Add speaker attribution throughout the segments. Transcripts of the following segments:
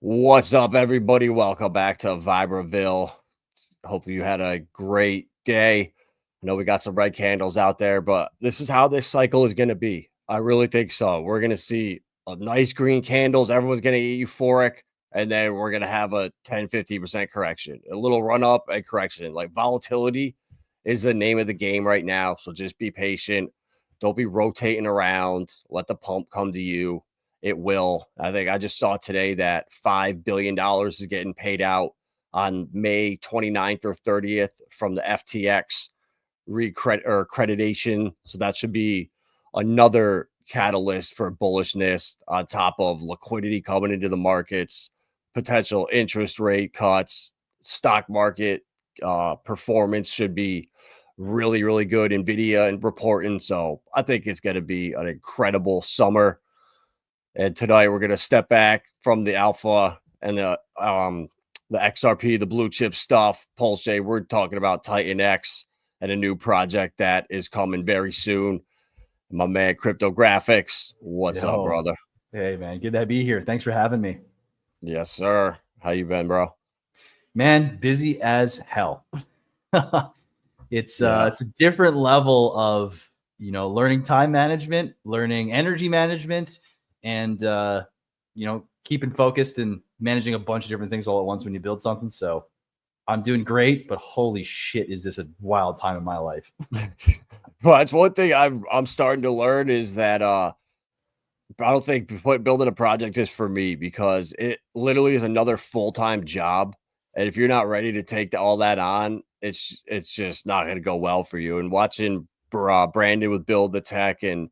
Speaker 1: What's up, everybody? Welcome back to Vibreville. Hope you had a great day. I know we got some red candles out there, but this is how this cycle is going to be. I really think so. We're going to see a nice green candles. Everyone's going to get euphoric, and then we're going to have a 10-15% correction, a little run up and correction. Like volatility is the name of the game right now. So just be patient. Don't be rotating around. Let the pump come to you. It will. I think I just saw today that $5 billion is getting paid out on May 29th or 30th from the FTX accreditation. So that should be another catalyst for bullishness on top of liquidity coming into the markets, potential interest rate cuts, stock market performance should be really, really good. NVIDIA and reporting. So I think it's going to be an incredible summer. And tonight we're going to step back from the alpha and the XRP, the blue chip stuff. Pulse, we're talking about TitanX and a new project that is coming very soon. My man, CryptoGRFX, what's up, brother?
Speaker 2: Hey, man, good to be here. Thanks for having me.
Speaker 1: Yes, sir. How you been, bro?
Speaker 2: Man, busy as hell. It's a different level of learning time management, learning energy management, and keeping focused and managing a bunch of different things all at once when you build something. So I'm doing great, but holy shit, is this a wild time in my life?
Speaker 1: Well, that's one thing I'm starting to learn is that I don't think building a project is for me because it literally is another full-time job. And if you're not ready to take all that on, it's just not going to go well for you. And watching Brandon with Build the Tech and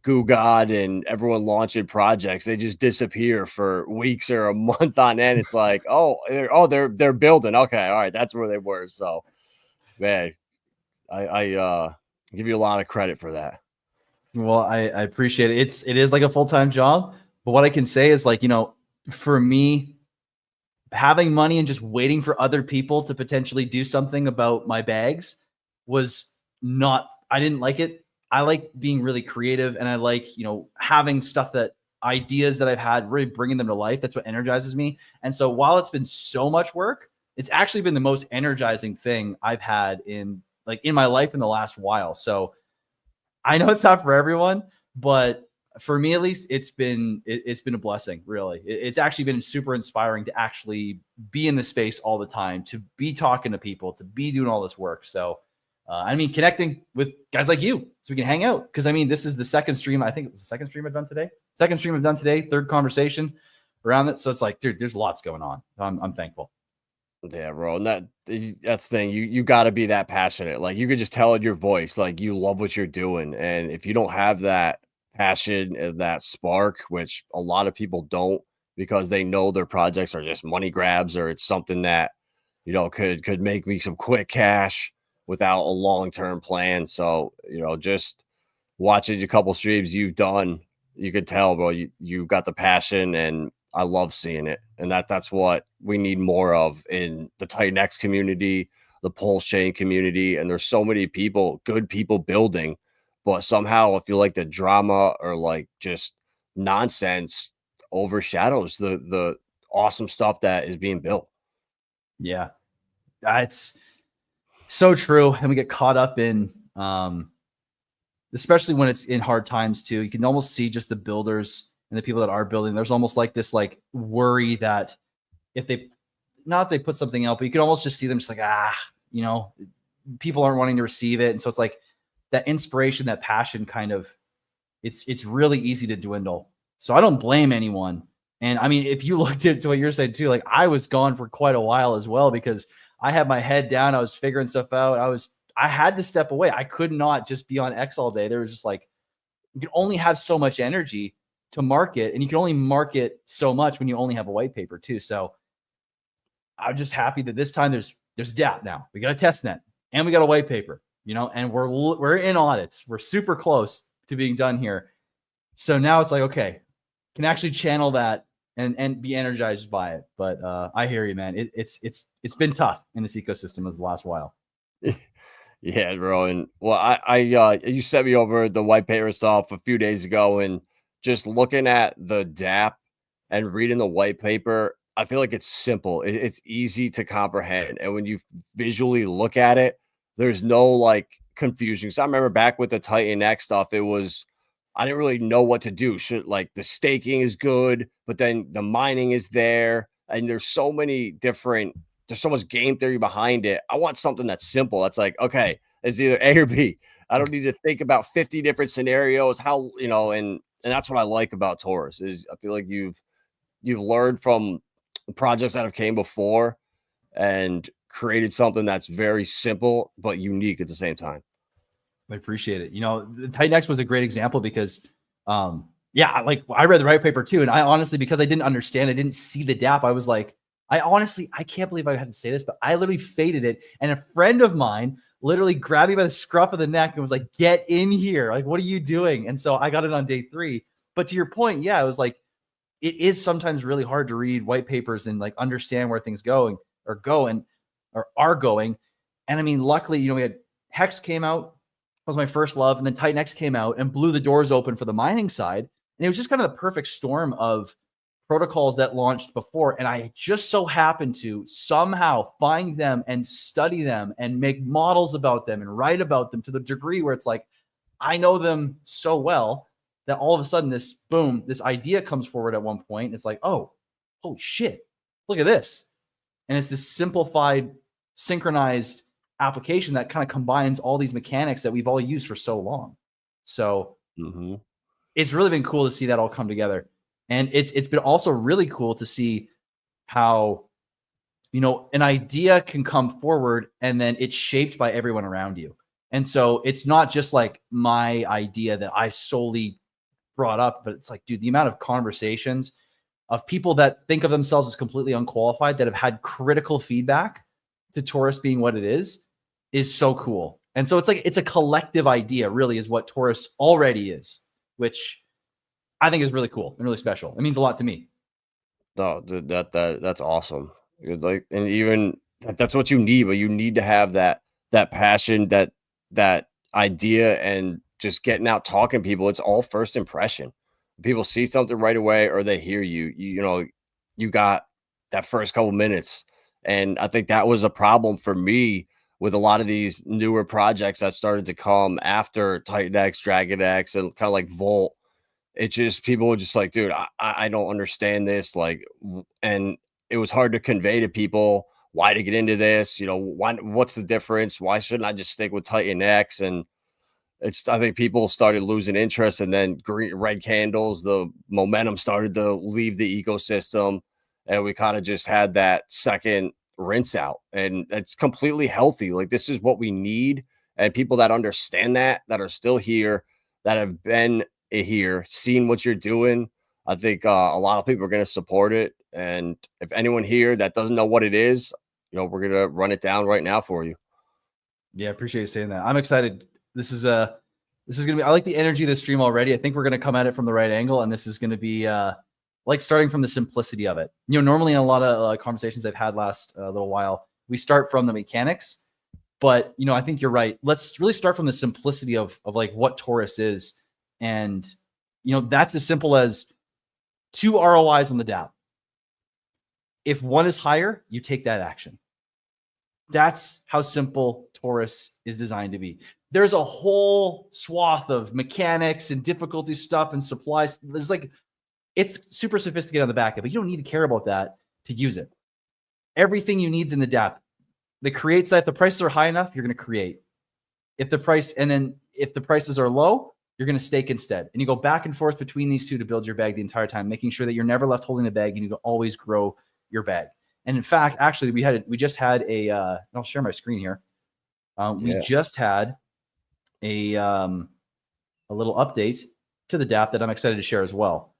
Speaker 1: Goo God and everyone launching projects, they just disappear for weeks or a month on end. It's like, they're building. Okay, all right, that's where they were. So, man, I give you a lot of credit for that.
Speaker 2: Well, I appreciate it. It is like a full-time job, but what I can say is for me, having money and just waiting for other people to potentially do something about my bags was not. I didn't like it. I like being really creative, and I like, having stuff ideas that I've had, really bringing them to life. That's what energizes me. And so while it's been so much work, it's actually been the most energizing thing I've had in my life in the last while. So I know it's not for everyone, but for me, at least, it's been a blessing, really. It's actually been super inspiring to actually be in the space all the time, to be talking to people, to be doing all this work. So connecting with guys like you so we can hang out. Because, this is the second stream. I think it was the second stream I've done today. Third conversation around it. So it's like, dude, there's lots going on. I'm thankful.
Speaker 1: Yeah, bro. And that's the thing. You got to be that passionate. Like, you could just tell in your voice, like, you love what you're doing. And if you don't have that passion and that spark, which a lot of people don't, because they know their projects are just money grabs, or it's something that, could make me some quick cash without a long-term plan. So, just watching a couple streams you've done, you could tell, bro, you got the passion, and I love seeing it. And that's what we need more of in the TitanX community, the Pulse Chain community. And there's so many people, good people building, but somehow I feel like the drama or like just nonsense overshadows the awesome stuff that is being built.
Speaker 2: Yeah, it's so true. And we get caught up in, especially when it's in hard times too. You can almost see just the builders and the people that are building. There's almost like this worry that if they put something out, but you can almost just see them just people aren't wanting to receive it. And so it's like that inspiration, that passion kind of, it's really easy to dwindle. So I don't blame anyone. And if you looked into what you're saying too, I was gone for quite a while as well, because I had my head down. I was figuring stuff out. I had to step away. I could not just be on X all day. There was just you can only have so much energy to market, and you can only market so much when you only have a white paper too. So I'm just happy that this time there's DApp now. We got a test net and we got a white paper, and we're in audits. We're super close to being done here. So now it's like, okay, can actually channel that and be energized by it. But I hear you, man. It's been tough in this ecosystem as the last while.
Speaker 1: Yeah, bro. And well, you sent me over the white paper stuff a few days ago, and just looking at the DApp and reading the white paper, I feel like it's simple. It's easy to comprehend, and when you visually look at it, there's no like confusion. So I remember back with the TitanX stuff, it was I didn't really know what to do. Should like the staking is good, but then the mining is there, and there's so many different. There's so much game theory behind it. I want something that's simple. That's like okay, it's either A or B. I don't need to think about 50 different scenarios. How and that's what I like about Torus is I feel like you've learned from projects that have came before and created something that's very simple but unique at the same time.
Speaker 2: I appreciate it. The TitanX was a great example because, yeah, like I read the white paper too. And I honestly, because I didn't understand, I didn't see the DApp. I was like, I can't believe I had to say this, but I literally faded it. And a friend of mine literally grabbed me by the scruff of the neck and was like, get in here. Like, what are you doing? And so I got it on day 3. But to your point, yeah, it was like, it is sometimes really hard to read white papers and like understand where things are going. And I mean, luckily, we had Hex came out, was my first love, and then TitanX came out and blew the doors open for the mining side. And it was just kind of the perfect storm of protocols that launched before. And I just so happened to somehow find them and study them and make models about them and write about them to the degree where it's like, I know them so well that all of a sudden this idea comes forward at one point. And it's like, oh, holy shit, look at this. And it's this simplified, synchronized application that kind of combines all these mechanics that we've all used for so long. So it's really been cool to see that all come together. And it's been also really cool to see how, an idea can come forward and then it's shaped by everyone around you. And so it's not just like my idea that I solely brought up, but it's like, dude, the amount of conversations of people that think of themselves as completely unqualified that have had critical feedback to Torus being what it is so cool. And so it's like, it's a collective idea really is what Torus already is, which I think is really cool and really special. It means a lot to me.
Speaker 1: No, that's awesome. Like, and even that's what you need, but you need to have that passion, that idea, and just getting out talking to people. It's all first impression. People see something right away or they hear you got that first couple minutes. And I think that was a problem for me with a lot of these newer projects that started to come after TitanX, DragonX, and kind of like Volt. It just people were just like, dude, I don't understand this. Like, and it was hard to convey to people why to get into this. What's the difference? Why shouldn't I just stick with TitanX? And I think people started losing interest, and then red candles, the momentum started to leave the ecosystem, and we kind of just had that second rinse out, and it's completely healthy. Like, this is what we need, and people that understand that are still here, that have been here, seen what you're doing. I think a lot of people are going to support it, and if anyone here that doesn't know what it is, we're going to run it down right now for you.
Speaker 2: Yeah, I appreciate you saying that. I'm excited. This is going to be, I like the energy of the stream already. I think we're going to come at it from the right angle, and this is going to be like starting from the simplicity of it. Normally in a lot of conversations I've had last little while, we start from the mechanics, but I think you're right. Let's really start from the simplicity of like what Torus is. And, that's as simple as 2 ROIs on the DApp. If one is higher, you take that action. That's how simple Torus is designed to be. There's a whole swath of mechanics and difficulty stuff and supplies. There's like, it's super sophisticated on the back end, but you don't need to care about that to use it. Everything you need is in the DApp. The create side, if the prices are high enough, you're going to create. If the prices are low, you're going to stake instead. And you go back and forth between these two to build your bag the entire time, making sure that you're never left holding the bag. You need to always grow your bag. And in fact, actually, we just had I'll share my screen here. We just had a little update to the DApp that I'm excited to share as well,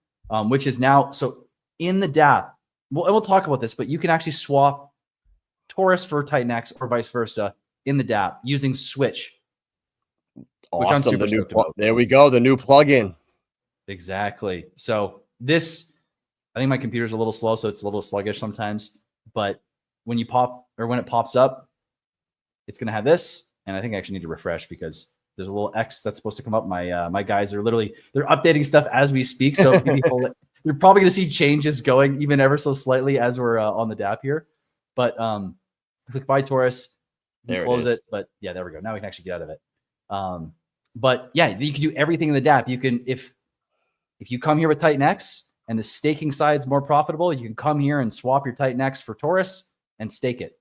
Speaker 2: which is now, so in the DApp, we'll talk about this, but you can actually swap Torus for TitanX or vice versa in the DApp using Switch.
Speaker 1: Awesome. Which I'm super stoked about. There we go. The new plugin.
Speaker 2: Exactly. So this, I think my computer's a little slow, so it's a little sluggish sometimes. But when it pops up, it's going to have this. And I think I actually need to refresh because there's a little X that's supposed to come up. My guys are they're updating stuff as we speak. So maybe you're probably going to see changes going even ever so slightly as we're on the DApp here. But click buy Torus, you
Speaker 1: There it
Speaker 2: close
Speaker 1: is.
Speaker 2: it. But yeah, there we go. Now we can actually get out of it. But yeah, you can do everything in the DApp. You can, if you come here with TitanX and the staking side's more profitable, you can come here and swap your TitanX for Torus and stake it.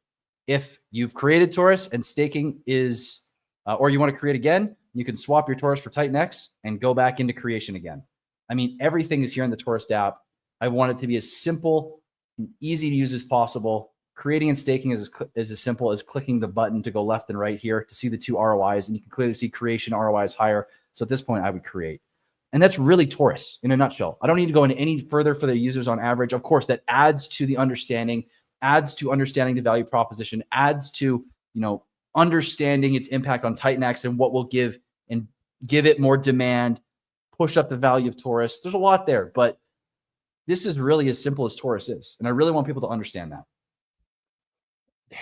Speaker 2: If you've created Torus and staking is, or you want to create again, you can swap your Torus for TitanX and go back into creation again. I mean, everything is here in the Torus app. I want it to be as simple and easy to use as possible. Creating and staking is as simple as clicking the button to go left and right here to see the two ROIs, and you can clearly see creation ROI is higher. So at this point, I would create. And that's really Torus in a nutshell. I don't need to go into any further for the users on average. Of course, that adds to the understanding, adds to understanding the value proposition, adds to, understanding its impact on TitanX and what will give it more demand, push up the value of Torus. There's a lot there, but this is really as simple as Torus is. And I really want people to understand that.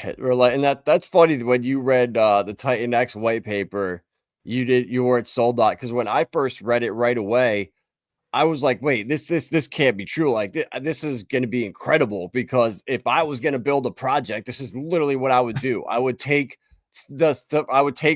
Speaker 1: And that's funny. When you read the TitanX white paper, you weren't sold on, because when I first read it right away, I was like, wait, this can't be true. Like this is going to be incredible, because if I was going to build a project, this is literally what I would do. I would take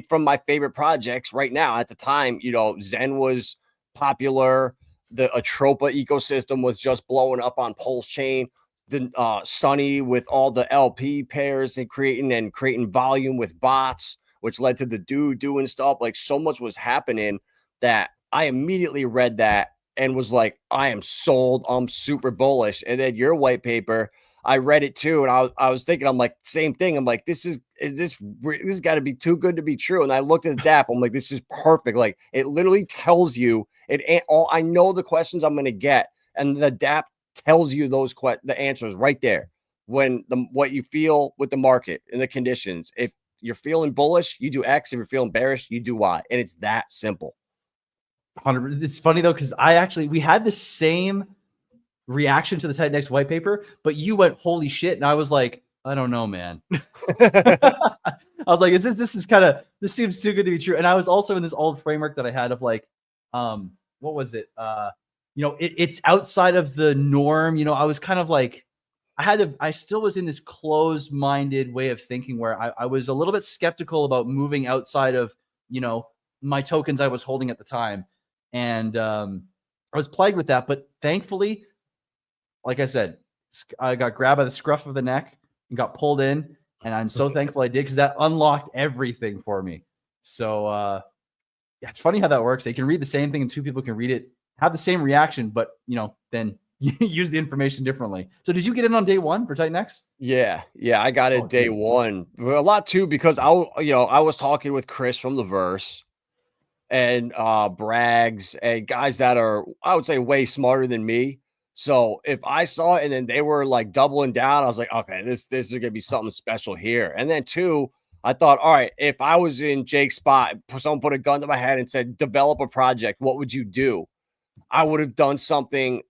Speaker 1: from my favorite projects right now. At the time, Zen was popular. The Atropa ecosystem was just blowing up on Pulse Chain. The Sunny with all the LP pairs and creating volume with bots, which led to the dude doing stuff. Like, so much was happening that I immediately read that and was like, I am sold. I'm super bullish. And then your white paper, I read it too, and I was thinking, I'm like, same thing. I'm like, this has got to be too good to be true. And I looked at the DApp. I'm like, this is perfect. Like, it literally tells you I know the questions I'm going to get, and the DApp tells you the answers right there. When what you feel with the market and the conditions. If you're feeling bullish, you do X. If you're feeling bearish, you do Y. And it's that simple.
Speaker 2: 100%. It's funny though, because we had the same reaction to the TitanX white paper, but you went, holy shit. And I was like, I don't know, man. I was like, this seems too good to be true. And I was also in this old framework that I had of like, what was it? It's outside of the norm. I was kind of like, I still was in this closed-minded way of thinking where I was a little bit skeptical about moving outside of, my tokens I was holding at the time. And I was plagued with that. But thankfully, like I said, I got grabbed by the scruff of the neck and got pulled in. And I'm so thankful I did, because that unlocked everything for me. So yeah, it's funny how that works. They can read the same thing and two people can read it, have the same reaction, but then use the information differently. So did you get in on day one for TitanX?
Speaker 1: Yeah, I got it day one. A lot too, because I was talking with Chris from the Verse and Braggs and guys that are, I would say, way smarter than me. So if I saw it and then they were like doubling down, I was like, okay, this is gonna be something special here. And then two, I thought, all right, if I was in Jake's spot, someone put a gun to my head and said, develop a project, what would you do? I would have done something.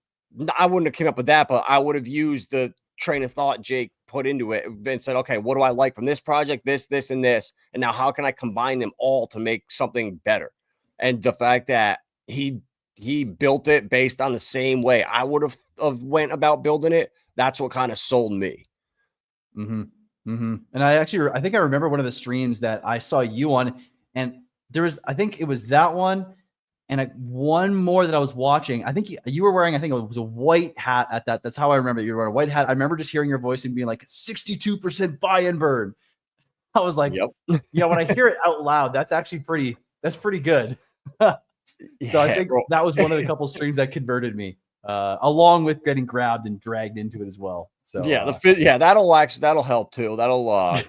Speaker 1: I wouldn't have came up with that, but I would have used the train of thought Jake put into it and said, okay, what do I like from this project? This, and this. And now how can I combine them all to make something better? And the fact that he built it based on the same way I would have went about building it, that's what kind of sold me.
Speaker 2: And I think I remember one of the streams that I saw you on, and there was, I think it was that one and one more that I was watching. I think you were wearing, I think it was a white hat at that. That's how I remember you were wearing a white hat. I remember just hearing your voice and being like 62% buy and burn. I was like, yep. When I hear it out loud, that's pretty good. So I think that was one of the couple streams that converted me, along with getting grabbed and dragged into it as well. So
Speaker 1: that'll help too. That'll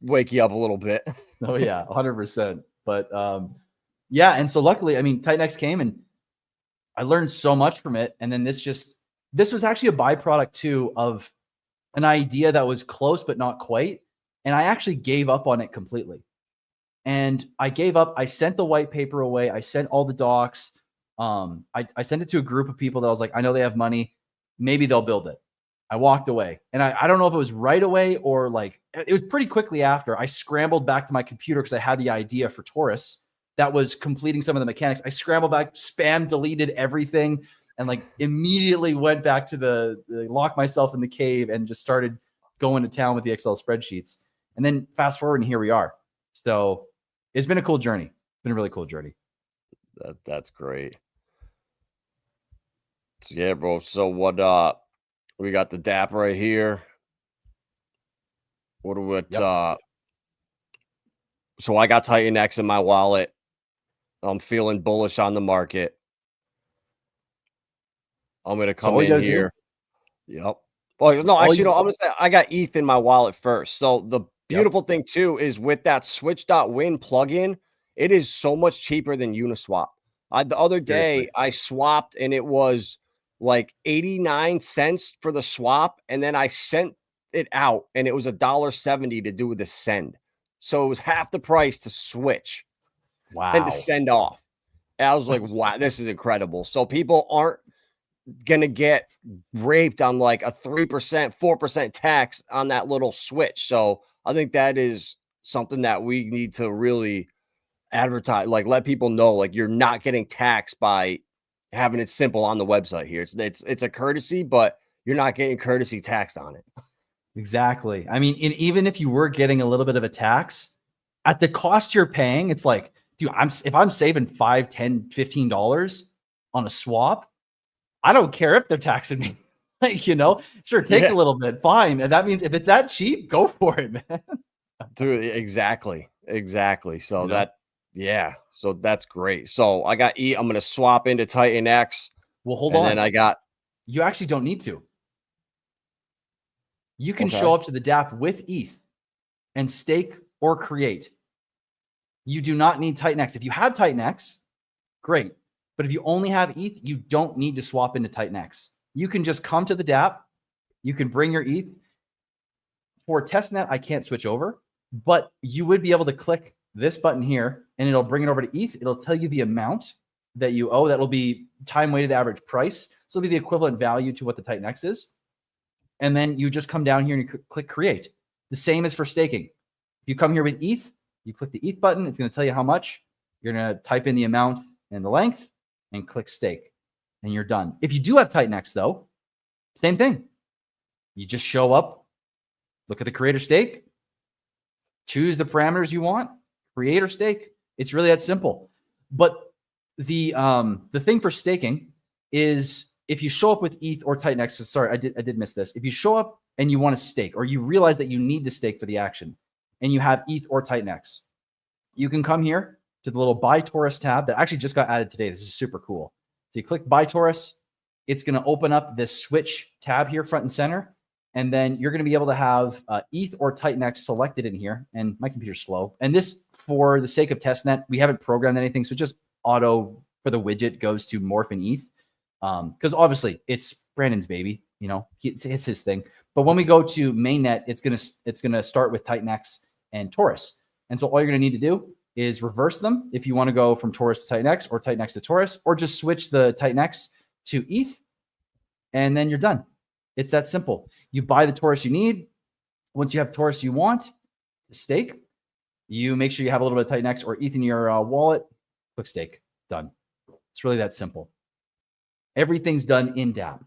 Speaker 1: wake you up a little bit.
Speaker 2: Oh yeah, 100%. But and so luckily, I mean, TitanX came and I learned so much from it. And then this was actually a byproduct too of an idea that was close but not quite. And I actually gave up on it completely. And I gave up. I sent the white paper away. I sent all the docs. I sent it to a group of people that I was like, I know they have money. Maybe they'll build it. I walked away. And I don't know if it was right away or like, it was pretty quickly after. I scrambled back to my computer because I had the idea for Torus that was completing some of the mechanics. I scrambled back, spam deleted everything. and like immediately went back to locked myself in the cave and just started going to town with the Excel spreadsheets. And then fast forward and here we are. So it's been a cool journey. It's been a really cool journey.
Speaker 1: That's great. So, yeah, bro. So what we got the DAP right here. What so I got TitanX in my wallet. I'm feeling bullish on the market. I'm gonna come in here. Yep. Well, no, actually, no, I'm gonna say I got ETH in my wallet first. So the beautiful thing too is with that Switch.win plugin, it is so much cheaper than Uniswap. The other day I swapped and it was like 89 cents for the swap, and then I sent it out and it was $1.70 to do the send. So it was half the price to switch.
Speaker 2: Wow.
Speaker 1: And to send off. And I was like, wow, this is incredible. So people aren't gonna get raped on like a 3%, 4% tax on that little switch. So I think that is something that we need to really advertise, like let people know, like you're not getting taxed by having it simple on the website here. It's a courtesy, but you're not getting courtesy taxed on it.
Speaker 2: Exactly. I mean, even if you were getting a little bit of a tax at the cost you're paying, it's like, dude, if I'm saving $5, $10, $15 on a swap, I don't care if they're taxing me. Like, you know, sure, take a little bit, fine. And that means if it's that cheap, go for it, man.
Speaker 1: Dude, exactly. So so that's great. So I got I'm gonna swap into TitanX.
Speaker 2: Well, hold on.
Speaker 1: And then
Speaker 2: you actually don't need to. You can show up to the DApp with ETH and stake or create. You do not need TitanX. If you have TitanX, great. But if you only have ETH, you don't need to swap into TitanX. You can just come to the DApp. You can bring your ETH. For testnet, I can't switch over, but you would be able to click this button here and it'll bring it over to ETH. It'll tell you the amount that you owe. That'll be time-weighted average price. So it'll be the equivalent value to what the TitanX is. And then you just come down here and you click create. The same as for staking. If you come here with ETH, you click the ETH button. It's going to tell you how much. You're going to type in the amount and the length and click stake. And you're done. If you do have TitanX, though, same thing. You just show up, look at the create or stake, choose the parameters you want, create or stake. It's really that simple. But the thing for staking is if you show up with ETH or TitanX, sorry, I did miss this. If you show up and you want to stake, or you realize that you need to stake for the action, and you have ETH or TitanX, you can come here to the little Buy Torus tab that actually just got added today. This is super cool. So you click Buy Torus. It's going to open up this switch tab here front and center. And then you're going to be able to have ETH or TitanX selected in here. And my computer's slow. And this, for the sake of testnet, we haven't programmed anything. So just auto for the widget goes to morph and ETH. Because obviously it's Brandon's baby, you know, it's his thing. But when we go to mainnet, it's gonna start with TitanX and Torus. And so all you're gonna need to do is reverse them if you want to go from Torus to TitanX or TitanX to Torus, or just switch the TitanX to ETH, and then you're done. It's that simple. You buy the Torus you need. Once you have Torus you want to stake, you make sure you have a little bit of TitanX or ETH in your wallet. Click stake. Done. It's really that simple. Everything's done in DApp.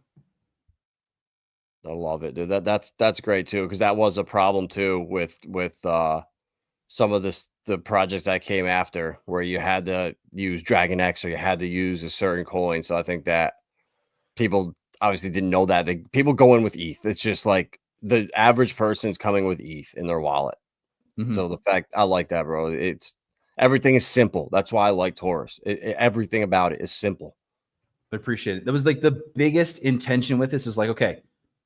Speaker 1: I love it, dude. That's great too, because that was a problem too with some of the projects that came after, where you had to use DragonX or you had to use a certain coin. So I think that people obviously didn't know that. People go in with ETH. It's just like the average person's coming with ETH in their wallet. Mm-hmm. So the fact, I like that, bro. Everything is simple. That's why I like Torus. Everything about it is simple.
Speaker 2: I appreciate it. That was like the biggest intention with this is like, okay,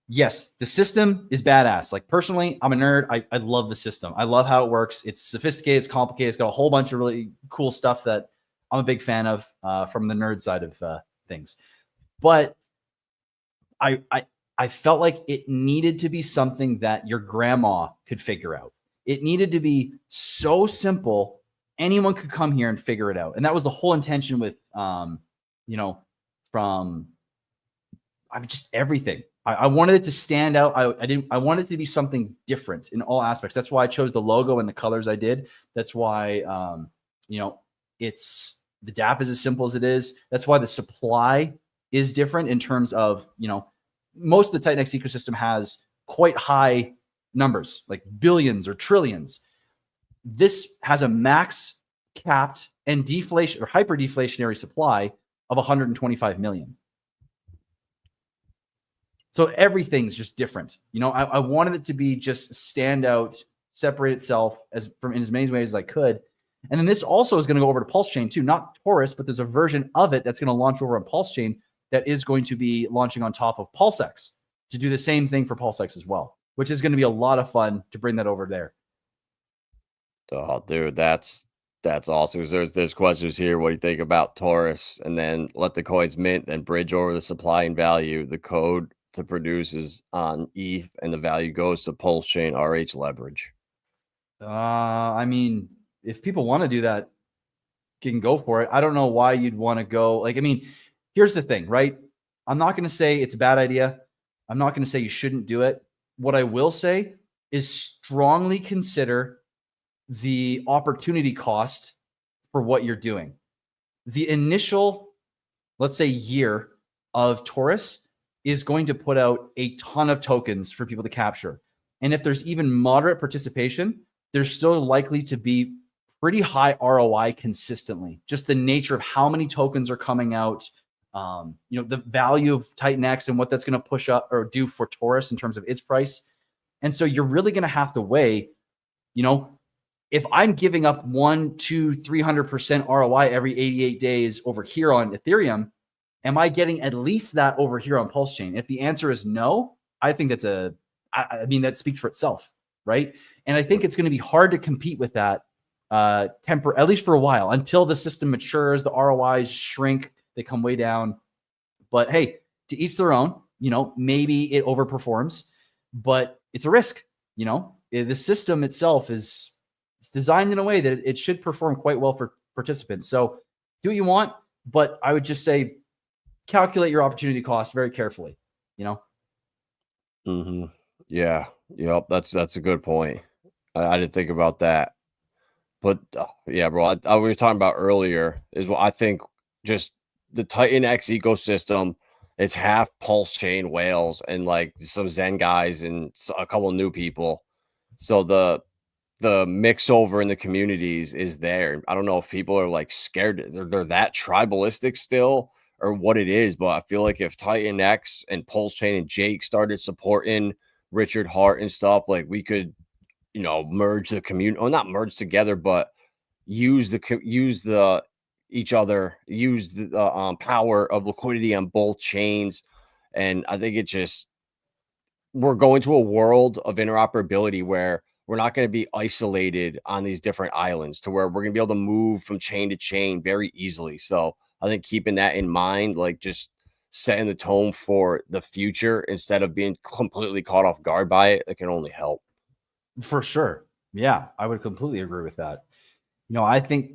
Speaker 2: yes, the system is badass. Like personally, I'm a nerd. I love the system. I love how it works. It's sophisticated. It's complicated. It's got a whole bunch of really cool stuff that I'm a big fan of from the nerd side of things. But I felt like it needed to be something that your grandma could figure out. It needed to be so simple, anyone could come here and figure it out. And that was the whole intention with, just everything. I wanted it to stand out. I wanted it to be something different in all aspects. That's why I chose the logo and the colors I did. That's why, the DApp is as simple as it is. That's why the supply is different in terms of, you know, most of the TitanX ecosystem has quite high numbers, like billions or trillions. This has a max capped and deflation or hyper deflationary supply of 125 million. So everything's just different. You know, I wanted it to be just stand out, separate itself as from in as many ways as I could. And then this also is going to go over to Pulse Chain too, not Torus, but there's a version of it that's going to launch over on Pulse Chain that is going to be launching on top of PulseX to do the same thing for PulseX as well, which is going to be a lot of fun to bring that over there.
Speaker 1: Oh, dude, that's awesome. There's questions here. What do you think about Torus? And then let the coins mint, then bridge over the supply and value. The code to produce is on ETH, and the value goes to Pulse Chain RH leverage.
Speaker 2: I mean, if people want to do that, you can go for it. I don't know why you'd want to go. Like, I mean, here's the thing, right? I'm not going to say it's a bad idea. I'm not going to say you shouldn't do it. What I will say is strongly consider the opportunity cost for what you're doing. The initial, let's say, year of Torus is going to put out a ton of tokens for people to capture. And if there's even moderate participation, there's still likely to be pretty high ROI consistently. Just the nature of how many tokens are coming out, you know, the value of TitanX and what that's going to push up or do for Torus in terms of its price. And so you're really going to have to weigh, you know, if I'm giving up 100%, 200%, 300% ROI every 88 days over here on Ethereum, am I getting at least that over here on Pulse Chain? If the answer is no, I think that's I mean, that speaks for itself, right? And I think it's going to be hard to compete with that at least for a while, until the system matures, the ROIs shrink, they come way down. But hey, to each their own. You know, maybe it overperforms, but it's a risk. You know, the system itself it's designed in a way that it should perform quite well for participants. So do what you want, but I would just say calculate your opportunity cost very carefully, you know?
Speaker 1: Mm-hmm. Yeah. Yep. That's a good point. I didn't think about that. But yeah, bro, we were talking about earlier is what I think just the TitanX ecosystem, it's half Pulse Chain whales and like some Zen guys and a couple of new people. So the mix over in the communities is there. I don't know if people are like scared, they're that tribalistic still or what it is, but I feel like if TitanX and Pulse Chain and Jake started supporting Richard Hart and stuff, like we could, you know, merge the community, or not merge together, but use the each other, use the power of liquidity on both chains. And I think we're going to a world of interoperability where we're not going to be isolated on these different islands, to where we're going to be able to move from chain to chain very easily. So I think keeping that in mind, like just setting the tone for the future instead of being completely caught off guard by it, it can only help.
Speaker 2: For sure. Yeah, I would completely agree with that. You know, I think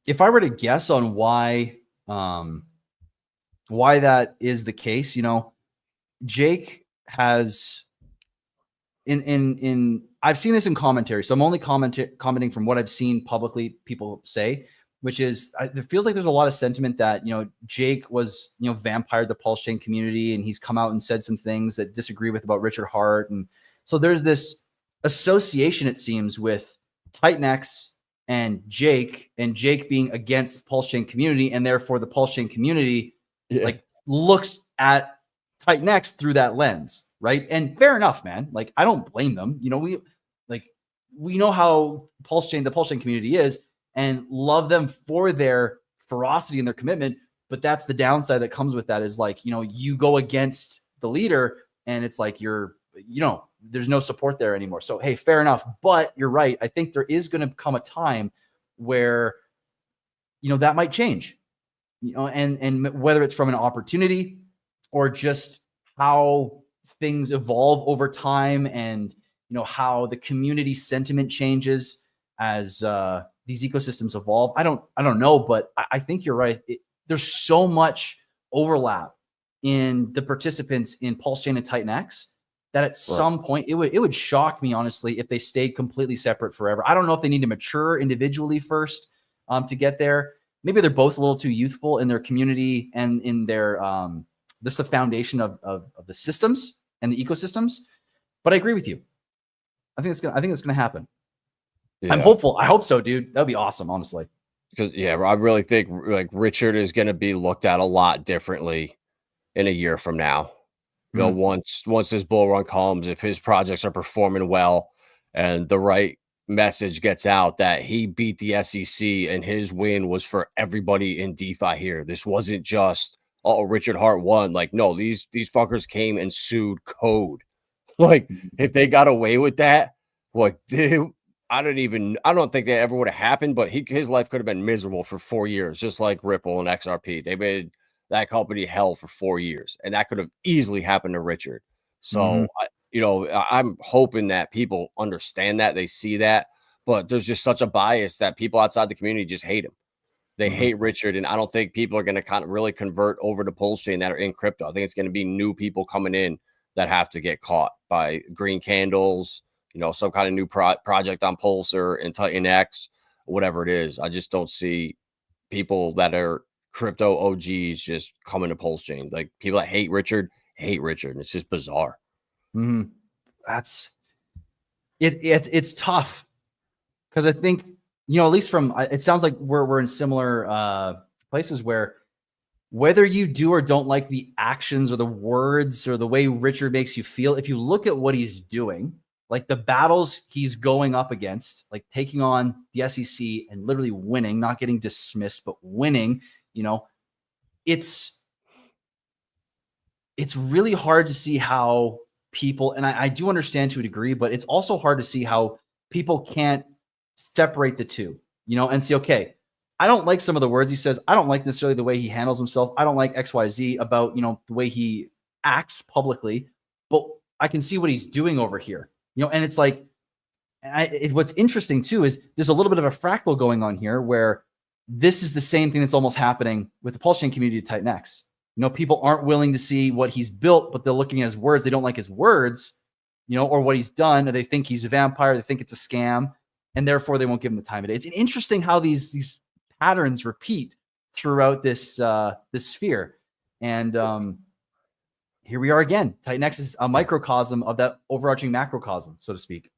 Speaker 2: if I were to guess on why that is the case, you know, Jake has in I've seen this in commentary, so I'm only commenting from what I've seen publicly people say, which is it feels like there's a lot of sentiment that, you know, Jake was, you know, vampired the Pulse Chain community, and he's come out and said some things that disagree with about Richard Hart. And so there's this association, it seems, with TitanX and Jake being against Pulse Chain community, and therefore the Pulse Chain community like looks at TitanX through that lens, right? And fair enough, man. Like, I don't blame them. You know, we know how the Pulse Chain community is, and love them for their ferocity and their commitment. But that's the downside that comes with that, is like, you know, you go against the leader and it's like there's no support there anymore. So, hey, fair enough. But you're right. I think there is going to come a time where, you know, that might change, you know, and whether it's from an opportunity or just how things evolve over time, and, you know, how the community sentiment changes as these ecosystems evolve. I don't know, but I think you're right. There's so much overlap in the participants in Pulse Chain and TitanX that at some point it would shock me, honestly, if they stayed completely separate forever. I don't know if they need to mature individually first to get there. maybe they're both a little too youthful in their community and in their this the foundation of the systems and the ecosystems. But I agree with you. I think it's gonna happen.
Speaker 1: Yeah.
Speaker 2: I'm hopeful. I hope so, dude. That'd be awesome, honestly.
Speaker 1: Because I really think like Richard is going to be looked at a lot differently in a year from now. You know, once this bull run comes, if his projects are performing well and the right message gets out that he beat the SEC and his win was for everybody in DeFi here. This wasn't just, oh, Richard Hart won. Like, no, these fuckers came and sued code. Like, if they got away with that, like, I don't think that ever would have happened, but his life could have been miserable for 4 years, just like Ripple and XRP. They made that company hell for 4 years, and that could have easily happened to Richard. So, I'm hoping that people understand that, they see that, but there's just such a bias that people outside the community just hate him. They hate Richard, and I don't think people are going to kind of really convert over to Pulse Chain that are in crypto. I think it's going to be new people coming in that have to get caught by green candles, some kind of new project on Pulse or in TitanX, whatever it is. I just don't see people that are crypto OGs just coming to Pulse Chain. Like, people that hate Richard. And it's just bizarre.
Speaker 2: That's it. It's tough because I think, at least from, it sounds like we're in similar places where whether you do or don't like the actions or the words or the way Richard makes you feel, if you look at what he's doing, like the battles he's going up against, like taking on the SEC and literally winning, not getting dismissed, but winning, it's really hard to see how people, and I do understand to a degree, but it's also hard to see how people can't separate the two, and see, okay, I don't like some of the words he says. I don't like necessarily the way he handles himself. I don't like XYZ about, the way he acts publicly, but I can see what he's doing over here, and it's like, what's interesting too is there's a little bit of a fractal going on here where this is the same thing that's almost happening with the Pulse Chain community at TitanX. People aren't willing to see what he's built, but they're looking at his words. They don't like his words, or what he's done. Or they think he's a vampire. They think it's a scam, and therefore they won't give him the time of day. It's interesting how these patterns repeat throughout this sphere. And here we are again. TitanX is a microcosm of that overarching macrocosm, so to speak.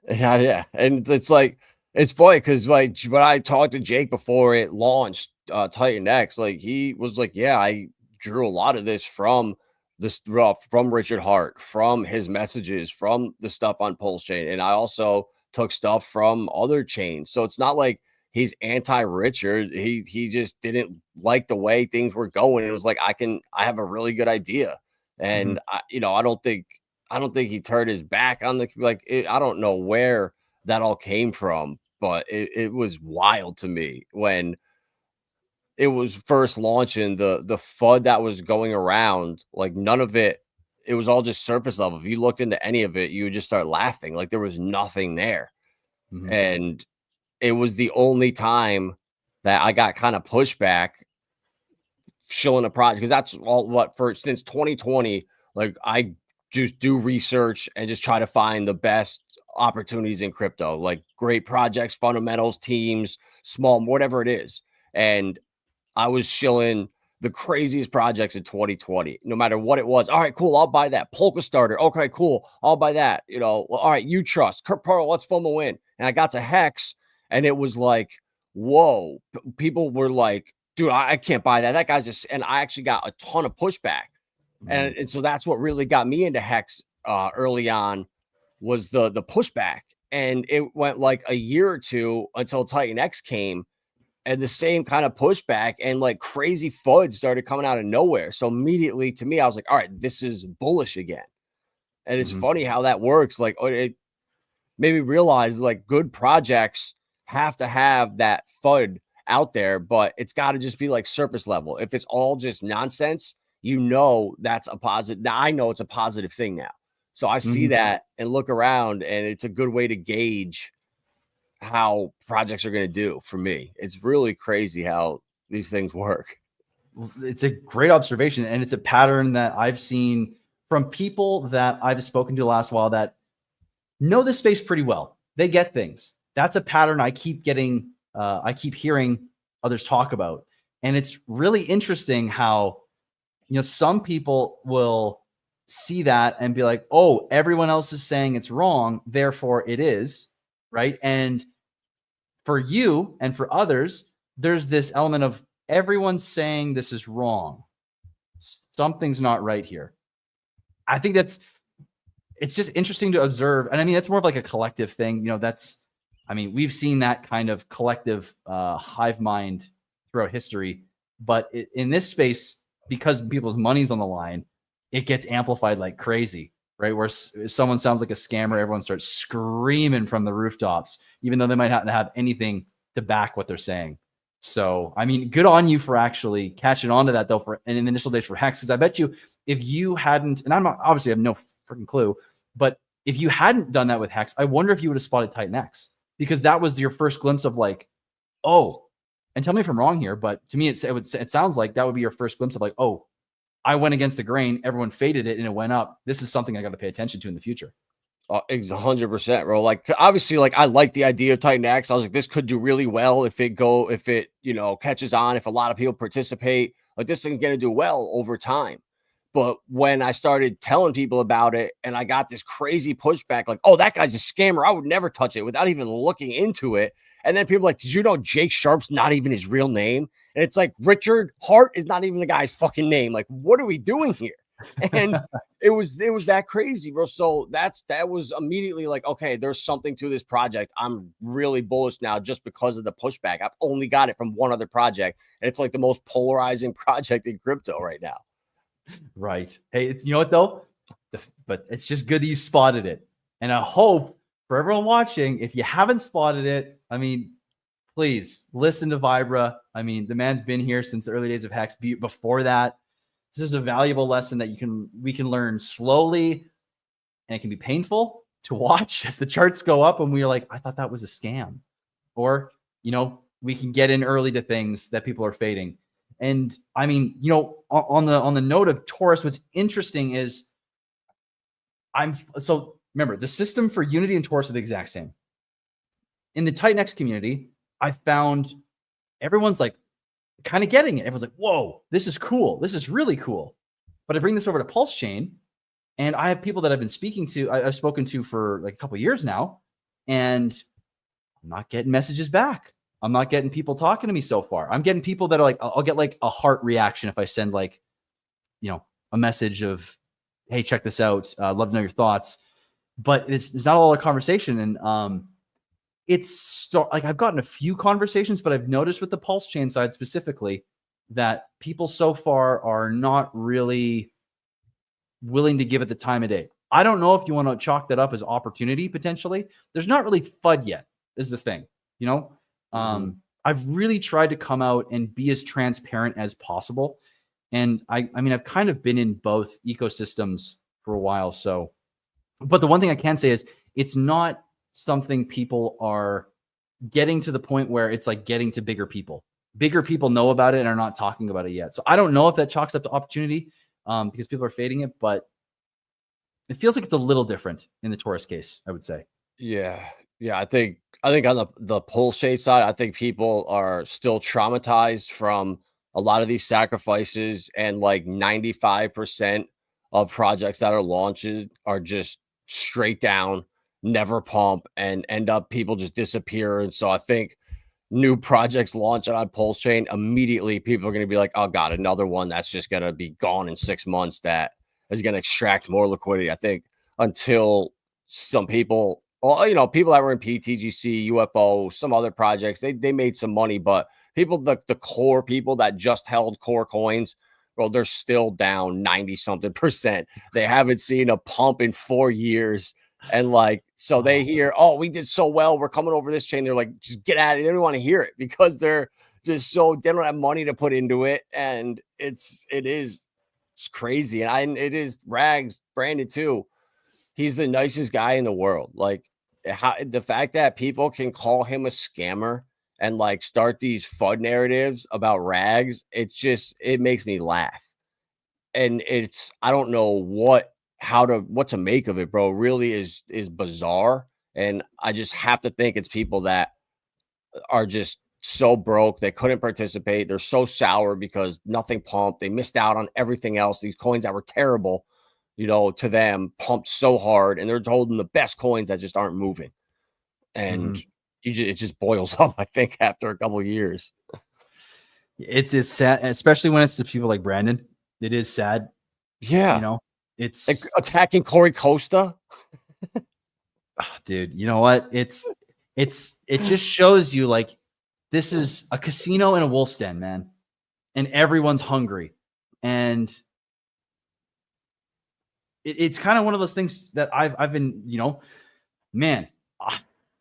Speaker 1: Yeah. And it's like, it's funny because like when I talked to Jake before it launched TitanX, like he was like, yeah, I drew a lot of this from Richard Hart, from his messages, from the stuff on Pulse Chain. And I also took stuff from other chains. So it's not like he's anti-Richard. He just didn't like the way things were going. It was like, I have a really good idea. And I don't think he turned his back on I don't know where that all came from, but it was wild to me when it was first launching. The FUD that was going around, like none of it was all just surface level. If you looked into any of it, you would just start laughing. Like there was nothing there. And it was the only time that I got kind of pushback shilling a project, because that's all since 2020, like I just do research and just try to find the best opportunities in crypto, like great projects, fundamentals, teams, small, whatever it is. And I was shilling the craziest projects in 2020, no matter what it was. All right, cool, I'll buy that. Polka starter. Okay, cool, I'll buy that. All right, you trust. Kurt Pearl, let's film a win. And I got to Hex, and it was like, whoa. People were like, dude, I can't buy that. That guy's just, and I actually got a ton of pushback. And so that's what really got me into Hex early on, was the pushback. And it went like a year or two until TitanX came, and the same kind of pushback and like crazy FUD started coming out of nowhere. So immediately to me, I was like, all right, this is bullish again. And it's funny how that works. Like it made me realize like good projects have to have that FUD out there, but it's got to just be like surface level. If it's all just nonsense, that's a positive. Now I know it's a positive thing now. So I see that and look around, and it's a good way to gauge how projects are going to do for me. It's really crazy how these things work.
Speaker 2: It's a great observation, and it's a pattern that I've seen from people that I've spoken to the last while that know this space pretty well. They get things. That's a pattern I keep getting. I keep hearing others talk about. And it's really interesting how, some people will see that and be like, oh, everyone else is saying it's wrong, therefore it is, right? And for you and for others, there's this element of everyone's saying this is wrong. Something's not right here. I think it's just interesting to observe. And I mean, that's more of like a collective thing. We've seen that kind of collective hive mind throughout history. But in this space, because people's money's on the line, it gets amplified like crazy, right? Where if someone sounds like a scammer, everyone starts screaming from the rooftops, even though they might not have anything to back what they're saying. So, I mean, good on you for actually catching on to that, though, in the initial days for Hex. Because I bet you if you hadn't, and I'm not, obviously I have no freaking clue, but if you hadn't done that with Hex, I wonder if you would have spotted TitanX, because that was your first glimpse of like, oh, and tell me if I'm wrong here, but to me, it sounds like that would be your first glimpse of like, oh, I went against the grain, everyone faded it, and it went up. This is something I got to pay attention to in the future.
Speaker 1: It's 100%, bro. Like, obviously, like, I like the idea of TitanX. I was like, this could do really well if it catches on, if a lot of people participate. Like, this thing's gonna do well over time. But when I started telling people about it and I got this crazy pushback, like, oh, that guy's a scammer, I would never touch it, without even looking into it. And then people are like, did you know Jake Sharp's not even his real name? And it's like, Richard Hart is not even the guy's fucking name. Like, what are we doing here? And it was that crazy, bro. So that was immediately like, okay, there's something to this project. I'm really bullish now just because of the pushback. I've only got it from one other project, and it's like the most polarizing project in crypto right now.
Speaker 2: Right. Hey, you know what though? But it's just good that you spotted it. And I hope for everyone watching, if you haven't spotted it, I mean, please listen to Vibra. I mean, the man's been here since the early days of Hex. Before that, this is a valuable lesson that we can learn slowly, and it can be painful to watch as the charts go up and we're like, I thought that was a scam. Or, we can get in early to things that people are fading. And I mean, on the note of Torus, what's interesting is remember, the system for Unity and Torus are the exact same. In the TitanX community, I found everyone's like kind of getting it. Everyone's like, whoa, this is cool. This is really cool. But I bring this over to Pulse Chain, and I have people that I've been speaking to, I've spoken to for like a couple of years now, and I'm not getting messages back. I'm not getting people talking to me so far. I'm getting people that are like, I'll get like a heart reaction if I send like, a message of, hey, check this out. Love to know your thoughts. But it's not a lot of conversation. And like I've gotten a few conversations, but I've noticed with the Pulse Chain side specifically that people so far are not really willing to give it the time of day. I don't know if you want to chalk that up as opportunity potentially. There's not really FUD yet, is the thing. I've really tried to come out and be as transparent as possible. And I mean, I've kind of been in both ecosystems for a while. So, but the one thing I can say is it's not something people are getting to the point where it's like getting to bigger people. Bigger people know about it and are not talking about it yet. So I don't know if that chalks up to opportunity because people are fading it, but it feels like it's a little different in the Torus case, I would say.
Speaker 1: Yeah. I think on the Pulse Chain side, I think people are still traumatized from a lot of these sacrifices, and like 95% of projects that are launched are just straight down, never pump, and end up people just disappear. And so I think new projects launch on Pulse Chain, immediately people are going to be like, oh god, another one that's just going to be gone in 6 months that is going to extract more liquidity. I think until some people, well, people that were in PTGC, UFO, some other projects, they made some money, but people, the core people that just held core coins, well, they're still down 90 something percent. They haven't seen a pump in 4 years. And like, so they hear, oh, we did so well, we're coming over this chain. They're like, just get at it. They don't want to hear it because they're just they don't have money to put into it. And it's crazy. And it is Rags, Brandon too. He's the nicest guy in the world. Like, the fact that people can call him a scammer and like start these FUD narratives about Rags, it makes me laugh. And I don't know what to make of it, bro. Really is bizarre. And I just have to think it's people that are just so broke. They couldn't participate. They're so sour because nothing pumped. They missed out on everything else. These coins that were terrible, to them, pumped so hard, and they're holding the best coins that just aren't moving. And it just boils up, I think, after a couple of years.
Speaker 2: It's sad, especially when it's the people like Brandon. It is sad.
Speaker 1: Yeah.
Speaker 2: It's
Speaker 1: like attacking Corey Costa.
Speaker 2: Dude, you know what? It just shows you like this is a casino and a wolf's den, man. And everyone's hungry. And it's kind of one of those things that I've been, man,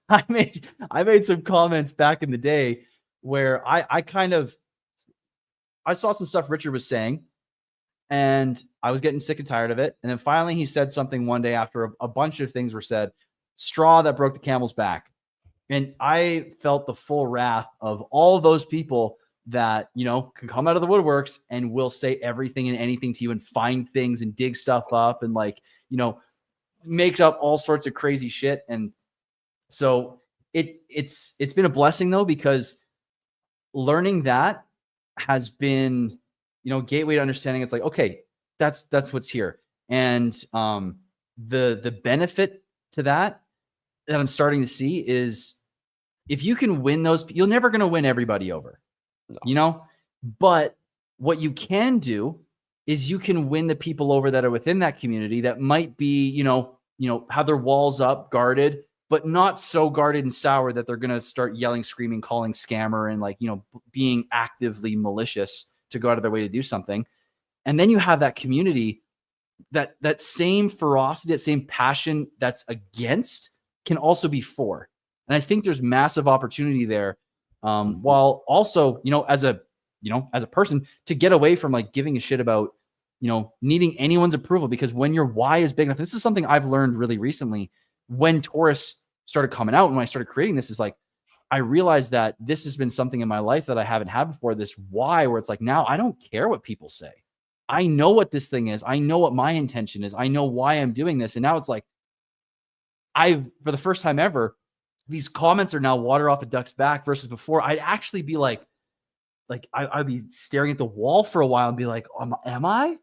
Speaker 2: I made some comments back in the day where I saw some stuff Richard was saying, and I was getting sick and tired of it. And then finally he said something one day after a bunch of things were said, straw that broke the camel's back. And I felt the full wrath of all those people that, can come out of the woodworks and will say everything and anything to you and find things and dig stuff up and makes up all sorts of crazy shit. And so it's been a blessing though, because learning that has been, gateway to understanding. It's like, okay, that's what's here. And the benefit to that I'm starting to see is if you can win those, you're never going to win everybody over, but what you can do is you can win the people over that are within that community that might be, have their walls up, guarded, but not so guarded and sour that they're going to start yelling, screaming, calling scammer and being actively malicious to go out of their way to do something. And then you have that community that same ferocity, that same passion that's against can also be for. And I think there's massive opportunity there. While also, as a person to get away from giving a shit about, needing anyone's approval, because when your why is big enough, this is something I've learned really recently when Torus started coming out and when I started creating this, is I realized that this has been something in my life that I haven't had before, this why, where it's now I don't care what people say. I know what this thing is. I know what my intention is. I know why I'm doing this. And now it's for the first time ever, these comments are now water off a duck's back versus before I'd actually be I'd be staring at the wall for a while and be like, am I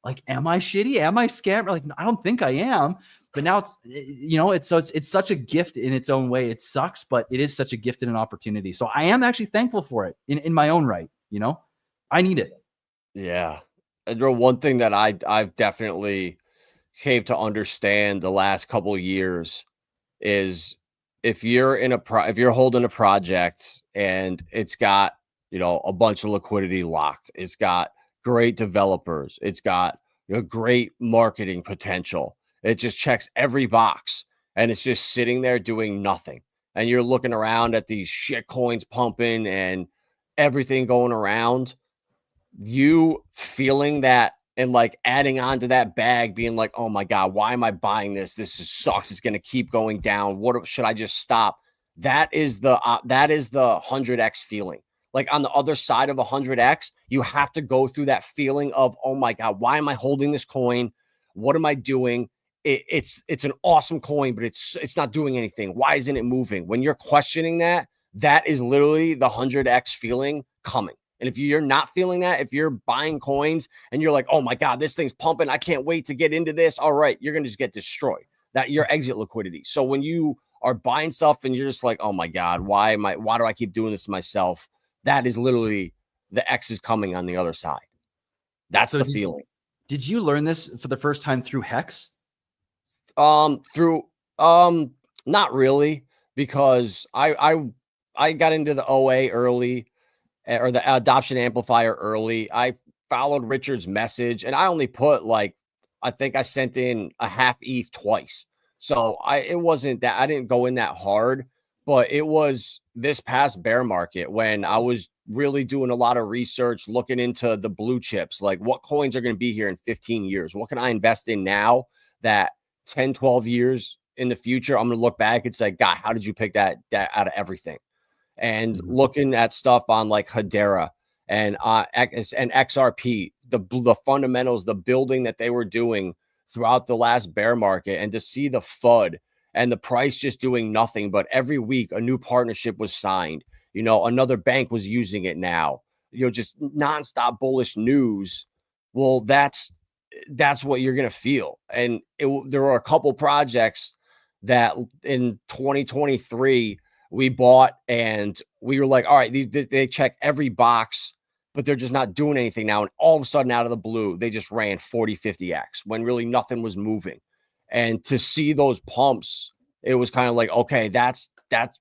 Speaker 2: shitty? Am I scammed? I don't think I am. But now it's such a gift in its own way. It sucks, but it is such a gift and an opportunity. So I am actually thankful for it in my own right. I need it.
Speaker 1: Yeah. And one thing that I've definitely came to understand the last couple of years is if you're if you're holding a project and it's got, a bunch of liquidity locked, it's got great developers, it's got great marketing potential, it just checks every box, and it's just sitting there doing nothing. And you're looking around at these shit coins pumping and everything going around, you feeling that and adding on to that bag, being like, oh my God, why am I buying this? This sucks. It's going to keep going down. What should I just stop? That is the 100x feeling. On the other side of 100x, you have to go through that feeling of, oh my God, why am I holding this coin? What am I doing? It's an awesome coin, but it's not doing anything. Why isn't it moving? When you're questioning that, that is literally the 100x feeling coming. And if you're not feeling that, if you're buying coins and you're like, oh my God, this thing's pumping, I can't wait to get into this. All right, you're going to just get destroyed. That your exit liquidity. So when you are buying stuff and you're just like, oh my God, why do I keep doing this to myself? That is literally the X is coming on the other side. That's the feeling.
Speaker 2: Did you learn this for the first time through Hex?
Speaker 1: Through not really, because I got into the OA early, or the adoption amplifier early. I followed Richard's message, and I only put I think I sent in a half ETH twice. So it wasn't that I didn't go in that hard, but it was this past bear market when I was really doing a lot of research, looking into the blue chips, what coins are going to be here in 15 years? What can I invest in now that 10, 12 years in the future, I'm going to look back and say, God, how did you pick that out of everything? And looking at stuff on Hedera and XRP, the fundamentals, the building that they were doing throughout the last bear market, and to see the FUD and the price just doing nothing, but every week a new partnership was signed. another bank was using it now, just nonstop bullish news. Well, that's what you're going to feel. And there are a couple projects that in 2023 we bought, and we were like, all right, they check every box, but they're just not doing anything now. And all of a sudden, out of the blue, they just ran 40, 50x when really nothing was moving. And to see those pumps, it was kind of like, okay, that's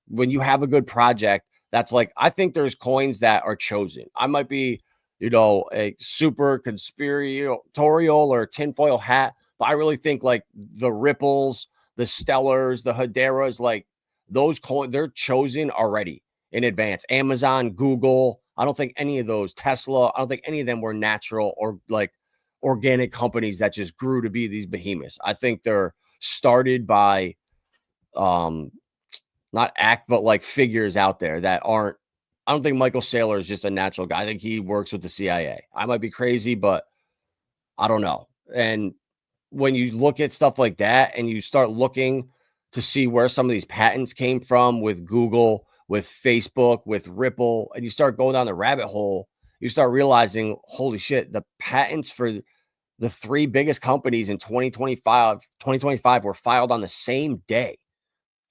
Speaker 1: when you have a good project. That's like, I think there's coins that are chosen. I might be, a super conspiratorial or tinfoil hat, but I really think like the Ripples, the Stellars, the Hedera's, like those coins, they're chosen already in advance. Amazon, Google, I don't think any of those, Tesla, I don't think any of them were natural or like organic companies that just grew to be these behemoths. I think they're started by not but like figures out there that aren't. I don't think Michael Saylor is just a natural guy. I think he works with the CIA. I might be crazy, but I don't know. And when you look at stuff like that and you start looking to see where some of these patents came from with Google, with Facebook, with Ripple, and you start going down the rabbit hole, you start realizing, holy shit, the patents for the three biggest companies in 2025 were filed on the same day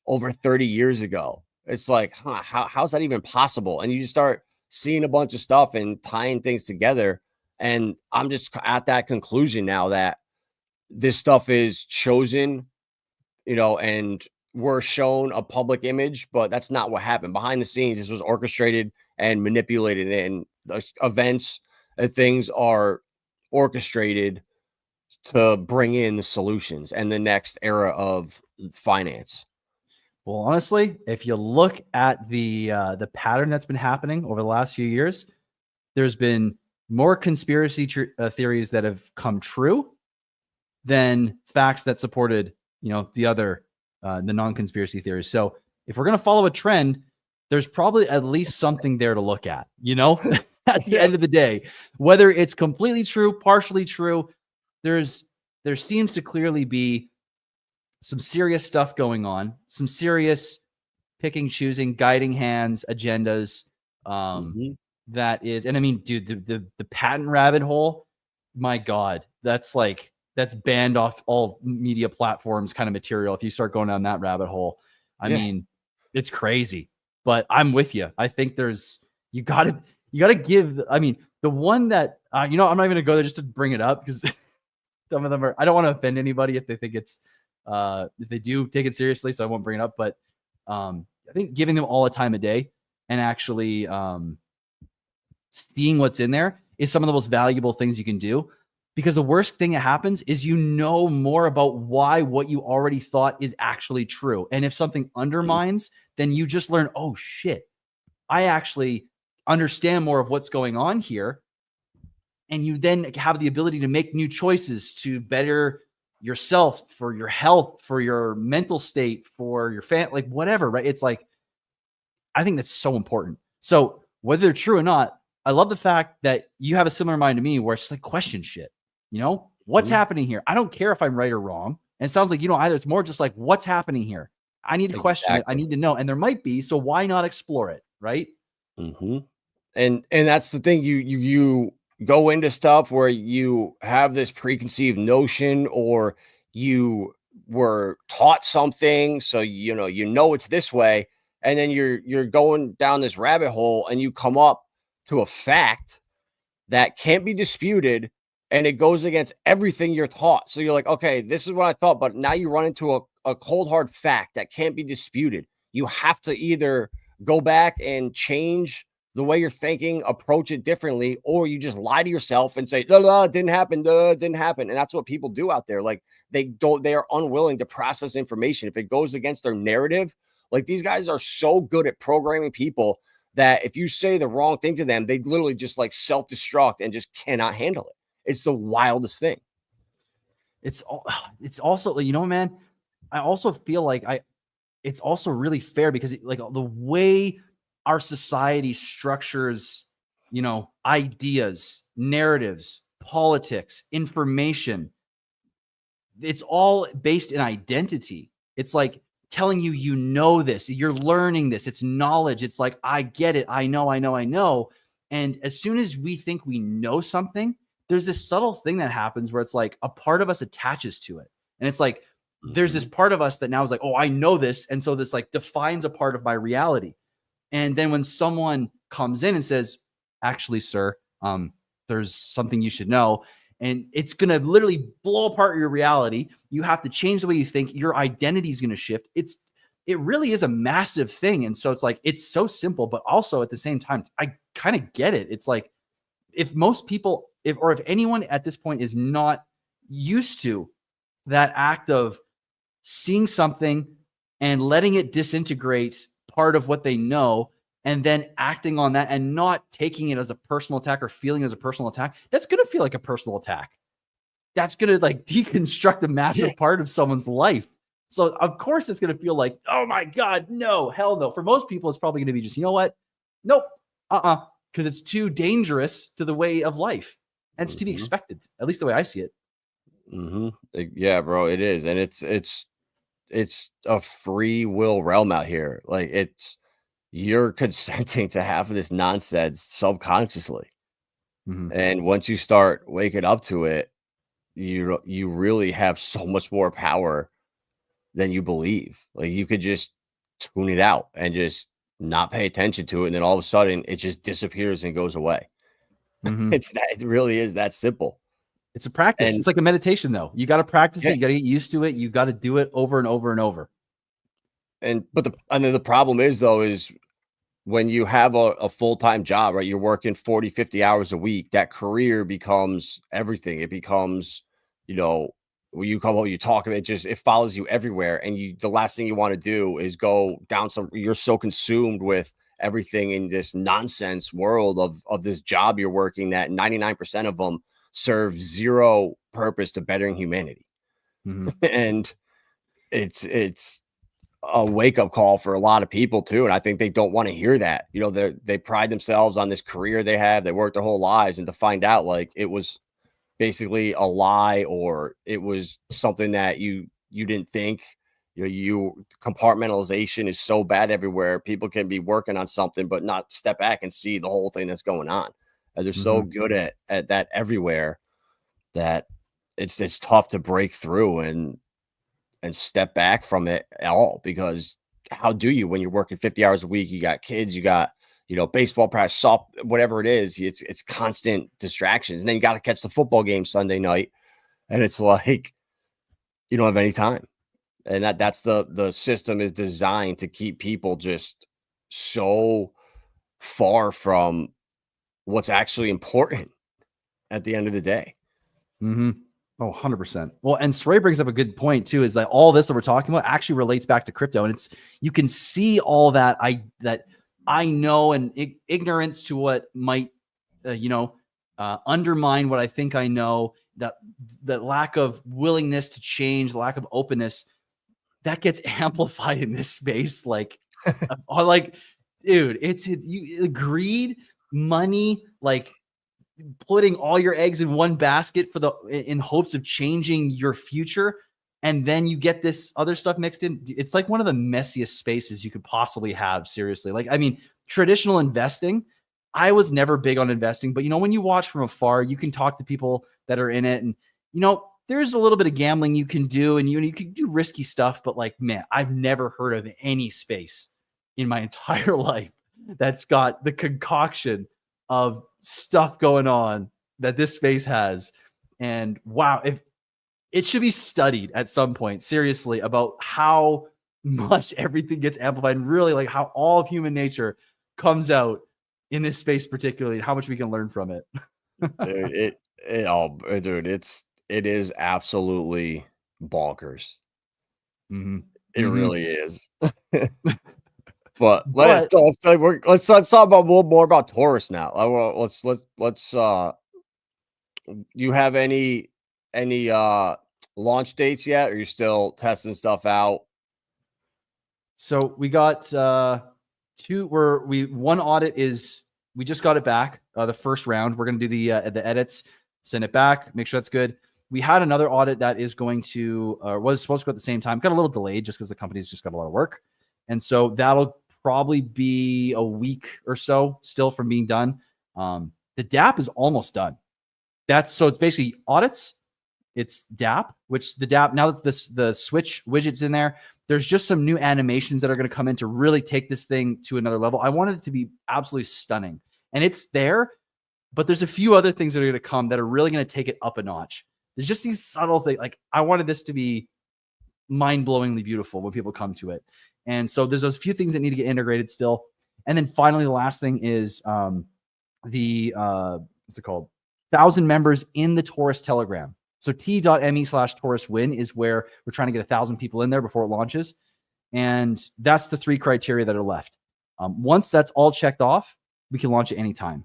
Speaker 1: over 30 years ago. It's like, how's that even possible? And you just start seeing a bunch of stuff and tying things together. And I'm just at that conclusion now that this stuff is chosen, and we're shown a public image, but that's not what happened. Behind the scenes, this was orchestrated and manipulated, and the events and things are orchestrated to bring in the solutions and the next era of finance.
Speaker 2: Well, honestly, if you look at the pattern that's been happening over the last few years, there's been more conspiracy theories that have come true than facts that supported, the non-conspiracy theories. So if we're going to follow a trend, there's probably at least something there to look at, at the end of the day, whether it's completely true, partially true, there seems to clearly be some serious stuff going on, some serious picking, choosing, guiding hands, agendas. That is, and I mean, dude, the patent rabbit hole, my God, that's banned off all media platforms kind of material. If you start going down that rabbit hole, I mean, it's crazy, but I'm with you. I think you gotta give, I mean, the one that, I'm not even gonna go there just to bring it up because some of them I don't want to offend anybody if they think it's, if they do take it seriously, so I won't bring it up. But I think giving them all a time of day and actually seeing what's in there is some of the most valuable things you can do, because the worst thing that happens is more about why what you already thought is actually true. And if something undermines, then you just learn, oh shit, I actually understand more of what's going on here. And you then have the ability to make new choices to better yourself, for your health, for your mental state, for your like whatever, right? It's like, I think that's so important. So whether they're true or not, I love the fact that you have a similar mind to me where it's just like, question shit, what's happening here? I don't care if I'm right or wrong. And it sounds like, either. It's more just like, what's happening here? I need to question it. I need to know. And there might be, so why not explore it? Right.
Speaker 1: And that's the thing, you go into stuff where you have this preconceived notion, or you were taught something, so it's this way, and then you're going down this rabbit hole and you come up to a fact that can't be disputed, and it goes against everything you're taught. So you're like, okay, this is what I thought, but now you run into a cold hard fact that can't be disputed. You have to either go back and change the way you're thinking, approach it differently, or you just lie to yourself and say, no, it didn't happen. It didn't happen. And that's what people do out there. Like they are unwilling to process information. If it goes against their narrative, like these guys are so good at programming people that if you say the wrong thing to them, they literally just like self-destruct and just cannot handle it. It's the wildest thing.
Speaker 2: It's also, man, I also feel like it's also really fair because like the way our society structures, ideas, narratives, politics, information, it's all based in identity. It's like telling you, you know this, you're learning this, it's knowledge. It's like, I get it. I know. And as soon as we think we know something, there's this subtle thing that happens where it's like a part of us attaches to it. And it's like, there's this part of us that now is like, oh, I know this. And so this like defines a part of my reality. And then when someone comes in and says, actually, sir, there's something you should know, and it's going to literally blow apart your reality. You have to change the way you think. Your identity is going to shift. It really is a massive thing. And so it's like, it's so simple, but also at the same time, I kind of get it. It's like, if most people, if anyone at this point is not used to that act of seeing something and letting it disintegrate part of what they know, and then acting on that and not taking it as a personal attack or feeling as a personal attack, that's going to feel like a personal attack. That's going to like deconstruct a massive part of someone's life. So of course it's going to feel like, oh my God, no, hell no. For most people, it's probably going to be just, you know what? Nope. Because it's too dangerous to the way of life. And it's to be expected, at least the way I see it.
Speaker 1: Yeah, bro, it is. And it's a free will realm out here. Like you're consenting to half of this nonsense subconsciously. And once you start waking up to it, you really have so much more power than you believe. Like you could just tune it out and just not pay attention to it. And then all of a sudden it just disappears and goes away. It really is that simple.
Speaker 2: It's a practice. It's like a meditation though. You got to practice it. You got to get used to it. You got to do it over and over and over.
Speaker 1: And then the problem is though, is when you have a full-time job, right? You're working 40, 50 hours a week, that career becomes everything. It becomes, when you come home, you talk about it, it follows you everywhere. And the last thing you want to do is go down you're so consumed with everything in this nonsense world of this job you're working that 99% of them serve zero purpose to bettering humanity. And it's a wake-up call for a lot of people too, and I think they don't want to hear that. They pride themselves on this career they have, they work their whole lives, and to find out like it was basically a lie, or it was something that you didn't think. Compartmentalization is so bad everywhere. People can be working on something but not step back and see the whole thing that's going on, and they're so good at that everywhere that it's tough to break through and step back from it at all. Because how do you, when you're working 50 hours a week, you got kids, you got, baseball practice, whatever it is, it's constant distractions. And then you got to catch the football game Sunday night. And it's like, you don't have any time. And that's the system is designed to keep people just so far from what's actually important at the end of the day.
Speaker 2: Oh, 100%. Well, and Sray brings up a good point too, is that all this that we're talking about actually relates back to crypto. And you can see all that I know, and ignorance to what might, undermine what I think I know, that lack of willingness to change, the lack of openness, that gets amplified in this space. Like, dude, it's greed, money, like, putting all your eggs in one basket in hopes of changing your future. And then you get this other stuff mixed in. It's like one of the messiest spaces you could possibly have. Seriously. Like, I mean, traditional investing, I was never big on investing, but when you watch from afar, you can talk to people that are in it, and, there's a little bit of gambling you can do, and you can do risky stuff, but like, man, I've never heard of any space in my entire life that's got the concoction of stuff going on that this space has. And wow, if it should be studied at some point, seriously, about how much everything gets amplified, and really like how all of human nature comes out in this space, particularly, and how much we can learn from it.
Speaker 1: Dude, it is absolutely bonkers. It really is. But let's talk about more about Torus now. Let's you have any launch dates yet, or are you still testing stuff out?
Speaker 2: So we got one audit is, we just got it back, the first round. We're gonna do the edits, send it back, make sure that's good. we had another audit that is going to, was supposed to go at the same time, got a little delayed just because the company's just got a lot of work. And so that'll probably be a week or so still from being done. The DApp is almost done. So it's basically audits. It's DApp, which the DApp, now that the switch widget's in there, there's just some new animations that are going to come in to really take this thing to another level. I wanted it to be absolutely stunning. And it's there, but there's a few other things that are going to come that are really going to take it up a notch. There's just these subtle things. Like, I wanted this to be mind-blowingly beautiful when people come to it. And so there's those few things that need to get integrated still. And then finally, the last thing is what's it called? 1,000 members in the Torus Telegram. So t.me/Torus.win is where we're trying to get 1,000 people in there before it launches. And that's the 3 criteria that are left. Once that's all checked off, we can launch at any time.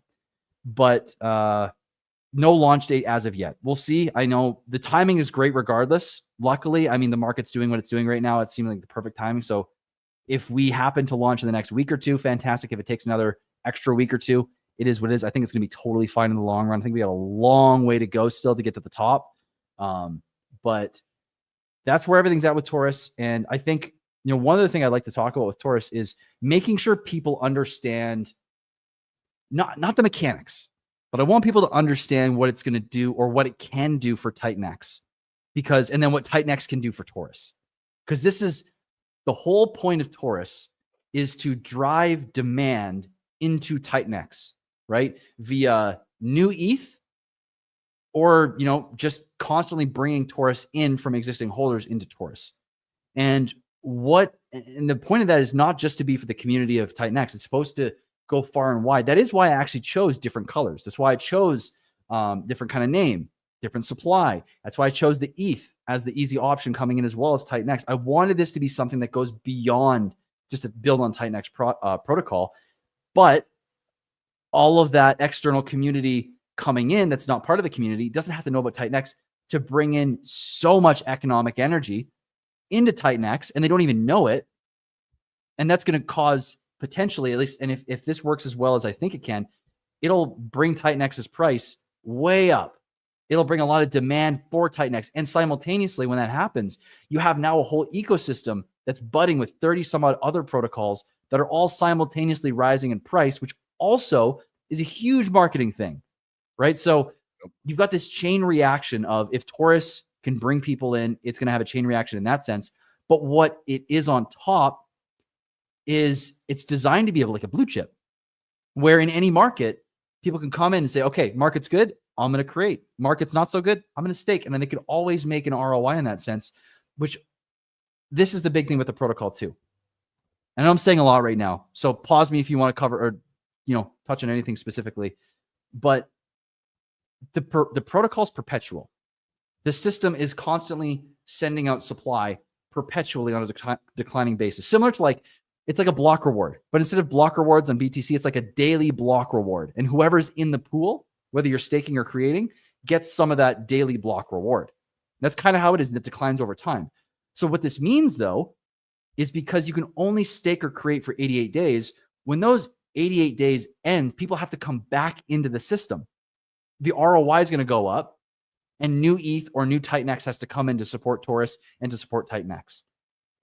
Speaker 2: But no launch date as of yet. We'll see. I know the timing is great regardless. Luckily, I mean, the market's doing what it's doing right now. It seems like the perfect timing. So if we happen to launch in the next week or two, fantastic. If it takes another extra week or two, it is what it is. I think it's going to be totally fine in the long run. I think we got a long way to go still to get to the top. But that's where everything's at with Torus. And I think, one other thing I'd like to talk about with Torus is making sure people understand not the mechanics, but I want people to understand what it's going to do or what it can do for TitanX, and then what TitanX can do for Torus. Because this is the whole point of Torus, is to drive demand into TitanX, right? Via new ETH, or, just constantly bringing Torus in from existing holders into Torus. And the point of that is not just to be for the community of TitanX. It's supposed to go far and wide. That is why I actually chose different colors. That's why I chose different kind of name, different supply. That's why I chose the ETH as the easy option coming in, as well as TitanX. I wanted this to be something that goes beyond just to build on TitanX protocol, but all of that external community coming in that's not part of the community doesn't have to know about TitanX to bring in so much economic energy into TitanX, and they don't even know it. And that's going to cause potentially, at least, and if this works as well as I think it can, it'll bring TitanX's price way up. It'll bring a lot of demand for TitanX. And simultaneously, when that happens, you have now a whole ecosystem that's budding with 30 some odd other protocols that are all simultaneously rising in price, which also is a huge marketing thing, right? So you've got this chain reaction of, if Torus can bring people in, it's going to have a chain reaction in that sense. But what it is on top is it's designed to be like a blue chip, where in any market, people can come in and say, okay, market's good, I'm going to create. Market's not so good, I'm going to stake. And then they could always make an ROI in that sense, which this is the big thing with the protocol too. And I'm saying a lot right now, so pause me if you want to cover or, touch on anything specifically. But the protocol is perpetual. The system is constantly sending out supply perpetually on a declining basis, similar to it's like a block reward, but instead of block rewards on BTC, it's like a daily block reward. And whoever's in the pool, whether you're staking or creating, gets some of that daily block reward. That's kind of how it is, and it declines over time. So what this means, though, is because you can only stake or create for 88 days, when those 88 days end, people have to come back into the system. The ROI is going to go up, and new ETH or new TitanX has to come in to support Torus and to support TitanX.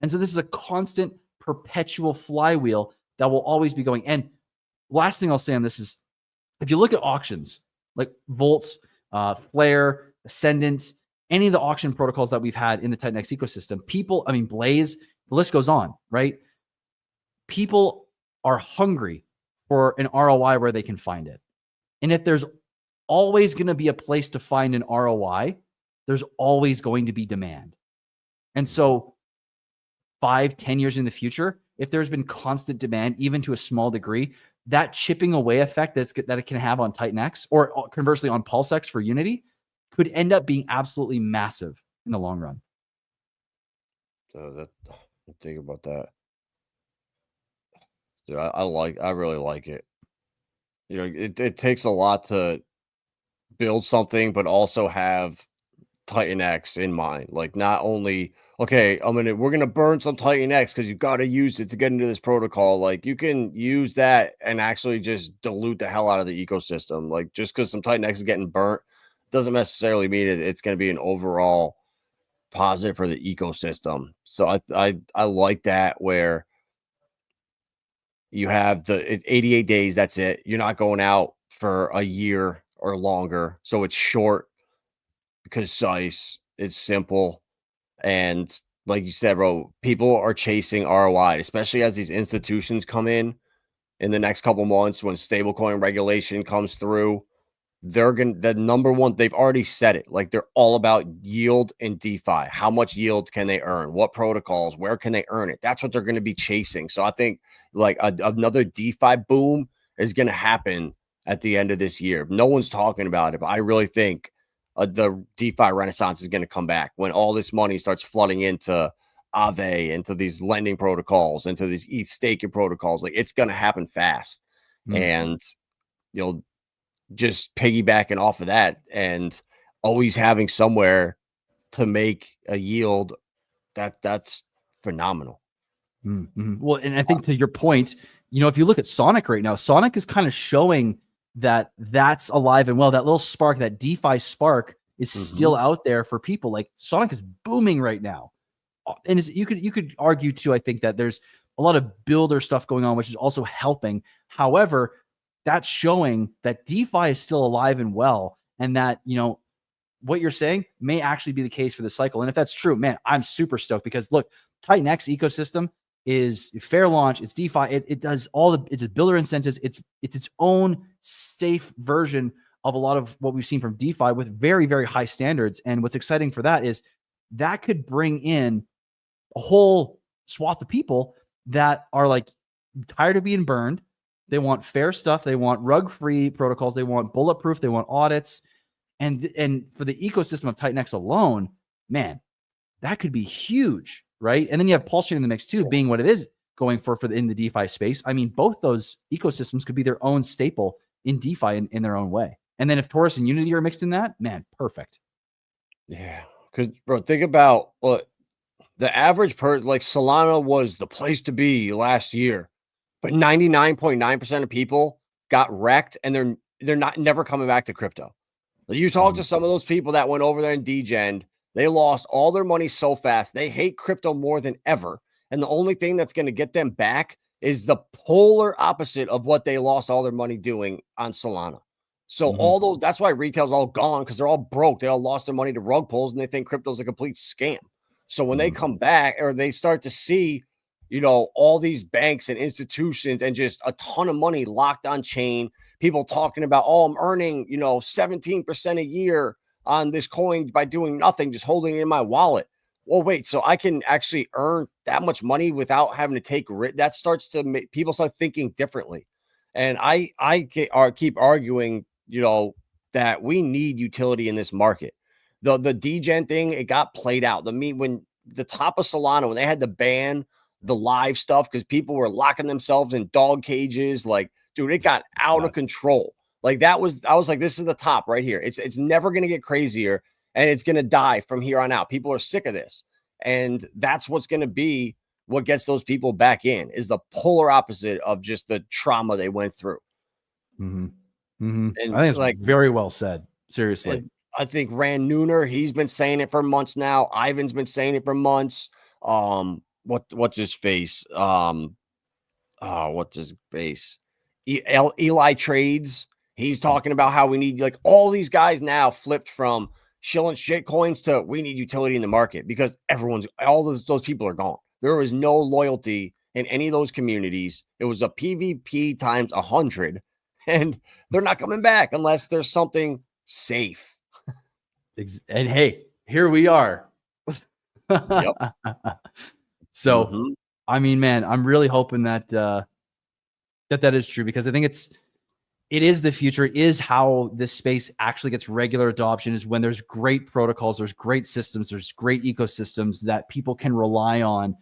Speaker 2: And so this is a constant, perpetual flywheel that will always be going. And last thing I'll say on this is, if you look at auctions like Volt, Flare, Ascendant, any of the auction protocols that we've had in the TitanX ecosystem, Blaze, the list goes on, right? People are hungry for an ROI where they can find it. And if there's always going to be a place to find an ROI, there's always going to be demand. And so 5-10 years in the future, if there's been constant demand, even to a small degree, that chipping away effect that it can have on TitanX, or conversely on PulseX for Unity, could end up being absolutely massive in the long run.
Speaker 1: So think about that. Dude, I really like it. It takes a lot to build something, but also have TitanX in mind. Like, not only, okay, we're gonna burn some TitanX because you got to use it to get into this protocol. Like, you can use that and actually just dilute the hell out of the ecosystem. Like, just because some TitanX is getting burnt doesn't necessarily mean it's going to be an overall positive for the ecosystem. So I like that, where you have the 88 days. That's it. You're not going out for a year or longer. So it's short, concise, it's simple. And like you said, bro, people are chasing ROI, especially as these institutions come in the next couple months when stablecoin regulation comes through. They're going to, the number one, they've already said it. Like, they're all about yield and DeFi. How much yield can they earn? What protocols? Where can they earn it? That's what they're going to be chasing. So I think like another DeFi boom is going to happen at the end of this year. No one's talking about it, but I really think the DeFi renaissance is going to come back when all this money starts flooding into Aave, into these lending protocols, into these ETH staking protocols. Like, it's going to happen fast. And, you know, just piggybacking off of that and always having somewhere to make a yield, that's phenomenal.
Speaker 2: Well, and I think to your point, you know, if you look at Sonic right now, Sonic is kind of showing that that's alive and well. That little spark, that DeFi spark, is still out there for people. Like, Sonic is booming right now, and you could argue too. I think that there's a lot of builder stuff going on, which is also helping. However, that's showing that DeFi is still alive and well, and that, you know, what you're saying may actually be the case for the cycle. And if that's true, man, I'm super stoked, because look, TitanX ecosystem is fair launch. It's DeFi. It does all the, it's builder incentives. It's its own safe version of a lot of what we've seen from DeFi with very, very high standards. And what's exciting for that is that could bring in a whole swath of people that are like tired of being burned. They want fair stuff. They want rug-free protocols. They want bulletproof. They want audits. And for the ecosystem of TitanX alone, man, that could be huge, right? And then you have Pulse Chain in the mix too, being what it is going for in the DeFi space. I mean, both those ecosystems could be their own staple in DeFi in their own way. And then if Torus and Unity are mixed in that, man, perfect.
Speaker 1: Yeah, because, bro, think about what the average like Solana was the place to be last year. But 99.9% of people got wrecked, and they're not never coming back to crypto. You talk to some of those people that went over there and degened, they lost all their money so fast. They hate crypto more than ever. And the only thing that's going to get them back is the polar opposite of what they lost all their money doing on Solana. So all those, that's why retail's all gone, because they're all broke. They all lost their money to rug pulls, and they think crypto's a complete scam. So when they come back, or they start to see, you know, all these banks and institutions and just a ton of money locked on chain, people talking about, oh, I'm earning, you know, 17% a year on this coin by doing nothing, just holding it in my wallet. Well, wait, so I can actually earn that much money without having to take risk? That starts to make people start thinking differently. And I keep arguing, you know, that we need utility in this market. The degen thing, it got played out. When the top of Solana, when they had to ban the live stuff because people were locking themselves in dog cages, like, dude, it got out of control. Like, I was like, this is the top right here. It's never going to get crazier, and it's going to die from here on out. People are sick of this. And that's what's going to be what gets those people back in, is the polar opposite of just the trauma they went through. And
Speaker 2: I think it's like very well said. Seriously.
Speaker 1: I think Rand Nooner, he's been saying it for months now. Ivan's been saying it for months. What's his face? What's his face? Eli Trades. He's talking about how we need, like, all these guys now flipped from shilling shit coins to we need utility in the market, because all those people are gone. There was no loyalty in any of those communities. It was a PvP times 100, and they're not coming back unless there's something safe.
Speaker 2: And hey, here we are.
Speaker 1: Yep.
Speaker 2: So, I mean, man, I'm really hoping that that is true, because I think it is the future. It is how this space actually gets regular adoption, is when there's great protocols, there's great systems, there's great ecosystems that people can rely on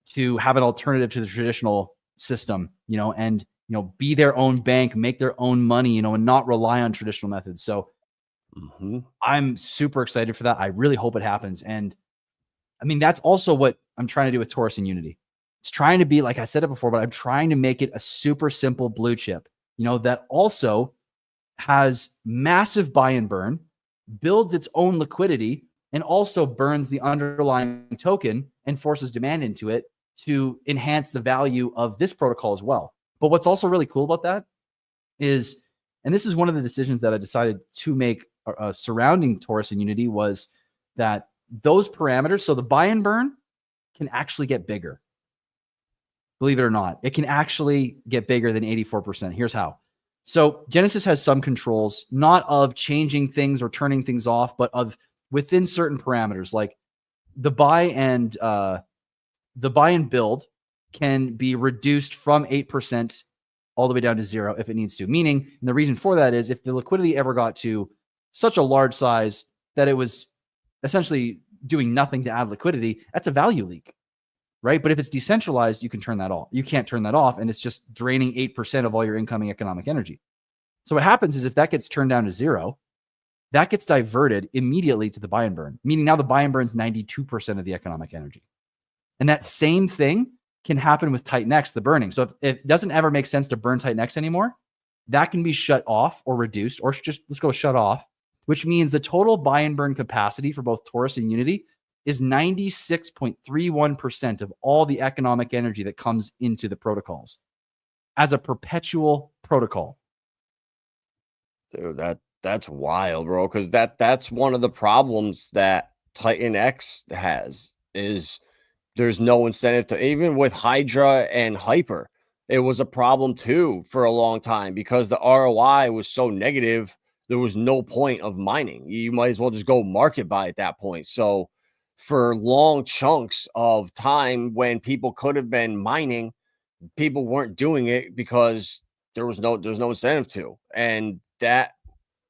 Speaker 2: to have an alternative to the traditional system, you know, and, you know, be their own bank, make their own money, you know, and not rely on traditional methods. So I'm super excited for that. I really hope it happens. And I mean, that's also what I'm trying to do with Torus and Unity. It's trying to be, like I said it before, but I'm trying to make it a super simple blue chip, you know, that also has massive buy and burn, builds its own liquidity and also burns the underlying token and forces demand into it to enhance the value of this protocol as well. But what's also really cool about that is, and this is one of the decisions that I decided to make surrounding Torus and Unity, was that those parameters, so the buy and burn can actually get bigger. Believe it or not, it can actually get bigger than 84%. Here's how. So Genesis has some controls, not of changing things or turning things off, but of within certain parameters, like the buy and build can be reduced from 8% all the way down to 0 if it needs to. Meaning, and the reason for that is if the liquidity ever got to such a large size that it was essentially doing nothing to add liquidity, that's a value leak, right? But if it's decentralized, you can turn that off. You can't turn that off, and it's just draining 8% of all your incoming economic energy. So what happens is if that gets turned down to 0, that gets diverted immediately to the buy and burn, meaning now the buy and burn is 92% of the economic energy. And that same thing can happen with TitanX, the burning. So if it doesn't ever make sense to burn TitanX anymore, that can be shut off or reduced, or just let's go shut off, which means the total buy and burn capacity for both Torus and Unity is 96.31% of all the economic energy that comes into the protocols as a perpetual protocol.
Speaker 1: Dude, that's wild, bro. Because that's one of the problems that TitanX has, is there's no incentive to, even with Hydra and Hyper, it was a problem too for a long time because the ROI was so negative. There was no point of mining. You might as well just go market buy at that point. So for long chunks of time when people could have been mining, people weren't doing it because there's no incentive to. And that,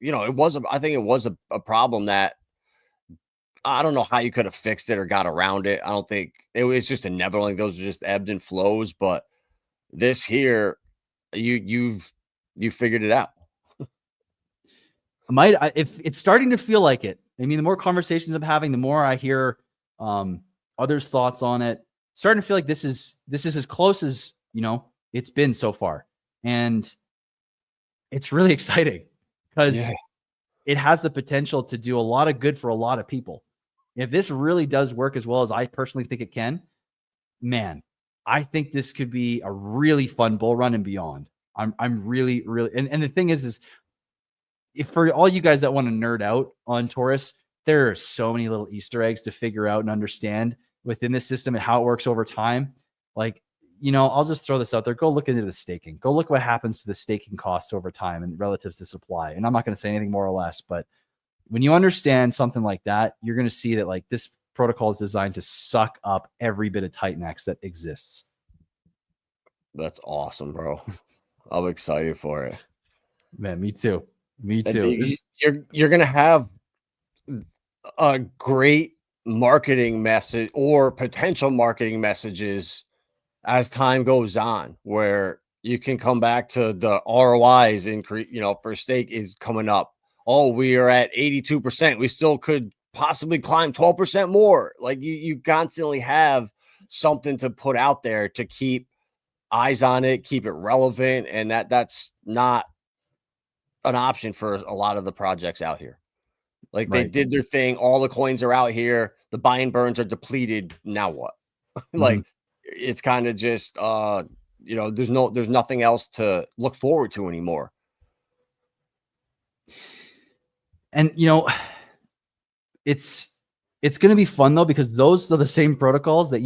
Speaker 1: I think it was a problem that I don't know how you could have fixed it or got around it. I don't think it was just inevitable. Like those are just ebbed and flows. But this here, you figured it out.
Speaker 2: If it's starting to feel like it. I mean, the more conversations I'm having, the more I hear others' thoughts on it. Starting to feel like this is as close as it's been so far, and it's really exciting because it has the potential to do a lot of good for a lot of people. If this really does work as well as I personally think it can, man, I think this could be a really fun bull run and beyond. I'm really, and the thing is if for all you guys that want to nerd out on Torus, there are so many little Easter eggs to figure out and understand within this system and how it works over time. Like, I'll just throw this out there. Go look into the staking. Go look what happens to the staking costs over time and relatives to supply. And I'm not going to say anything more or less, but when you understand something like that, you're going to see that like this protocol is designed to suck up every bit of TitanX that exists.
Speaker 1: That's awesome, bro. I'm excited for it.
Speaker 2: Man, me too. Me too.
Speaker 1: You're going to have a great marketing message or potential marketing messages as time goes on, where you can come back to the ROIs increase, for stake is coming up. Oh, we are at 82%. We still could possibly climb 12% more. Like you constantly have something to put out there to keep eyes on it, keep it relevant. And that's not an option for a lot of the projects out here. Like they did their thing. All the coins are out here. The buy and burns are depleted. Now what? Like it's kind of just, there's nothing else to look forward to anymore.
Speaker 2: And it's going to be fun though, because those are the same protocols that,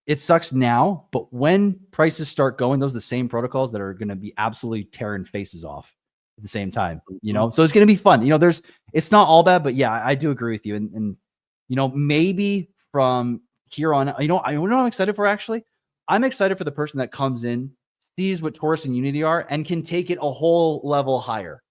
Speaker 2: it sucks now, but when prices start going, those are the same protocols that are going to be absolutely tearing faces off at the same time, so it's going to be fun. It's not all bad, but yeah, I do agree with you. And maybe from here on, I'm excited for actually, I'm excited for the person that comes in, sees what Torus and Unity are, and can take it a whole level higher.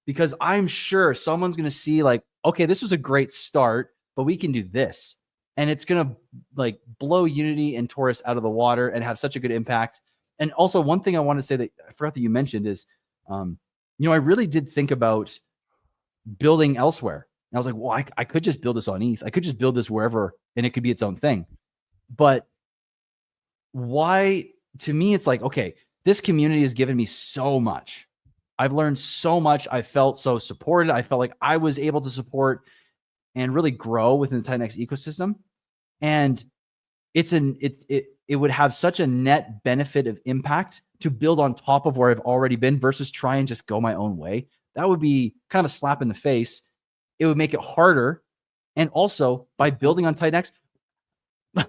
Speaker 2: Because I'm sure someone's going to see like, okay, this was a great start, but we can do this. And it's going to like blow Unity and Torus out of the water and have such a good impact. And also one thing I want to say that I forgot that you mentioned is, I really did think about building elsewhere. And I was like, well, I could just build this on ETH. I could just build this wherever and it could be its own thing. But why, to me, it's like, okay, this community has given me so much. I've learned so much. I felt so supported. I felt like I was able to support and really grow within the TitanX ecosystem. And it would have such a net benefit of impact to build on top of where I've already been versus try and just go my own way. That would be kind of a slap in the face. It would make it harder. And also by building on TitanX,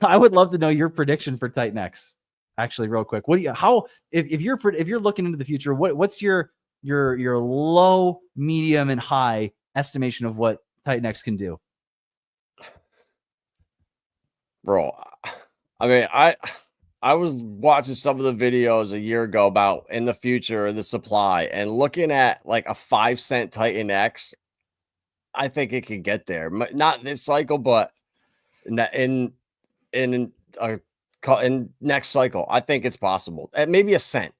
Speaker 2: I would love to know your prediction for TitanX. Actually, real quick, what do you, how, if you're looking into the future, what's your low, medium, and high estimation of what TitanX can do?
Speaker 1: Bro, I mean, I was watching some of the videos a year ago about in the future the supply and looking at like a 5-cent TitanX. I think it could get there. Not this cycle, but in next cycle, I think it's possible. At maybe a cent.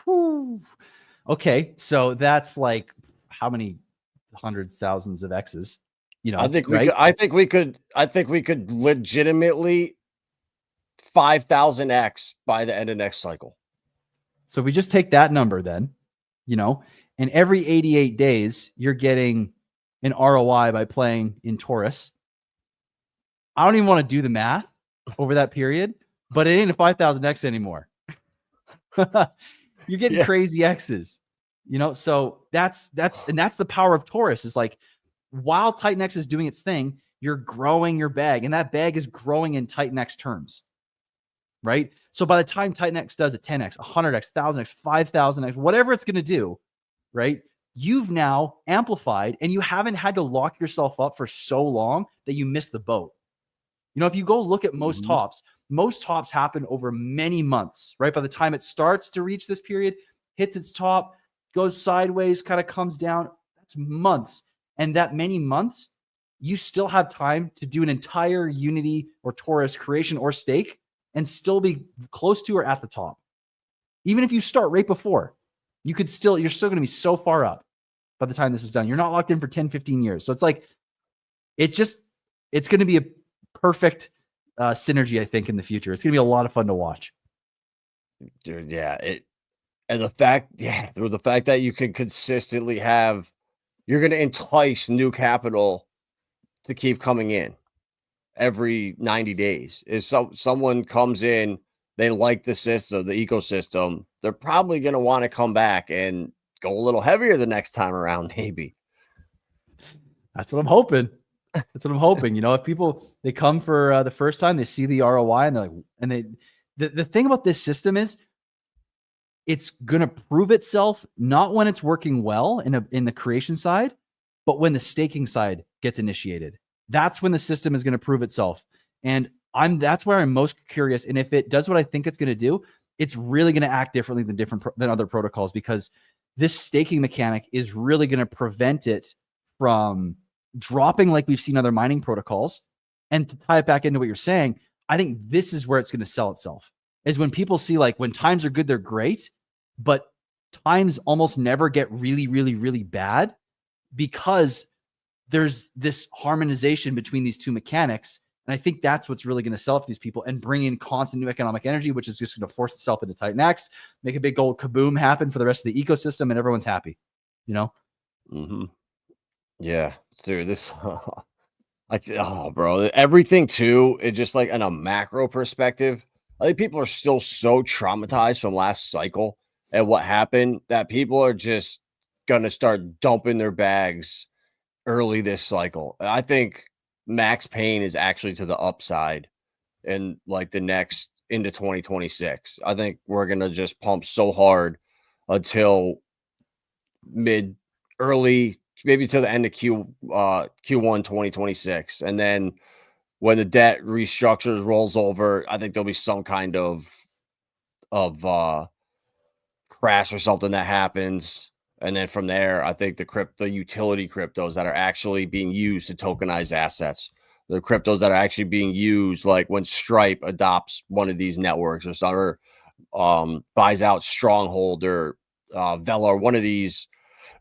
Speaker 2: Whew. Okay, so that's like how many hundreds, thousands of X's? You know,
Speaker 1: I think we
Speaker 2: right?
Speaker 1: could. I think we could legitimately 5,000x by the end of next cycle.
Speaker 2: So if we just take that number, then, you know, and every 88 days you're getting an ROI by playing in Torus. I don't even want to do the math over that period, but it ain't a 5,000x anymore. You're getting crazy X's, you know. So that's the power of Torus. Is like, while TitanX is doing its thing, you're growing your bag, and that bag is growing in TitanX terms, right? So by the time TitanX does a 10x, 100x, 1000x, 5000x, whatever it's going to do, right? You've now amplified, and you haven't had to lock yourself up for so long that you miss the boat. You know, if you go look at most tops happen over many months, right? By the time it starts to reach this period, hits its top, goes sideways, kind of comes down, that's months. And that many months, you still have time to do an entire Unity or Torus creation or stake and still be close to or at the top. Even if you start right before, you're still going to be so far up by the time this is done. You're not locked in for 10, 15 years. So it's like, it's going to be a perfect synergy, I think, in the future. It's going to be a lot of fun to watch.
Speaker 1: Dude, yeah. And the fact that you can consistently have, you're going to entice new capital to keep coming in every 90 days. If someone comes in, they like the system, the ecosystem, they're probably going to want to come back and go a little heavier the next time around, maybe.
Speaker 2: That's what I'm hoping. That's what I'm hoping. You know, if people, they come for the first time, they see the ROI, and they're like, and the thing about this system is it's going to prove itself not when it's working well in the creation side, but when the staking side gets initiated. That's when the system is going to prove itself. And that's where I'm most curious. And if it does what I think it's going to do, it's really going to act differently than other protocols, because this staking mechanic is really going to prevent it from dropping like we've seen other mining protocols. And to tie it back into what you're saying, I think this is where it's going to sell itself, is when people see, like, when times are good, they're great, but times almost never get really, really, really bad, because there's this harmonization between these two mechanics. And I think that's what's really going to sell for these people and bring in constant new economic energy, which is just going to force itself into TitanX, make a big old kaboom happen for the rest of the ecosystem, and everyone's happy, you know?
Speaker 1: Mm-hmm. Yeah, dude, this, bro, everything too, it just like in a macro perspective, I think people are still so traumatized from last cycle and what happened that people are just gonna start dumping their bags early this cycle. I think max pain is actually to the upside in like the next into 2026. I think we're gonna just pump so hard until early, maybe to the end of Q1 2026, and then when the debt restructures, rolls over, I think there'll be some kind of crash or something that happens. And then from there, I think the utility cryptos that are actually being used to tokenize assets, the cryptos that are actually being used, like when Stripe adopts one of these networks or some, buys out Stronghold or Vela or one of these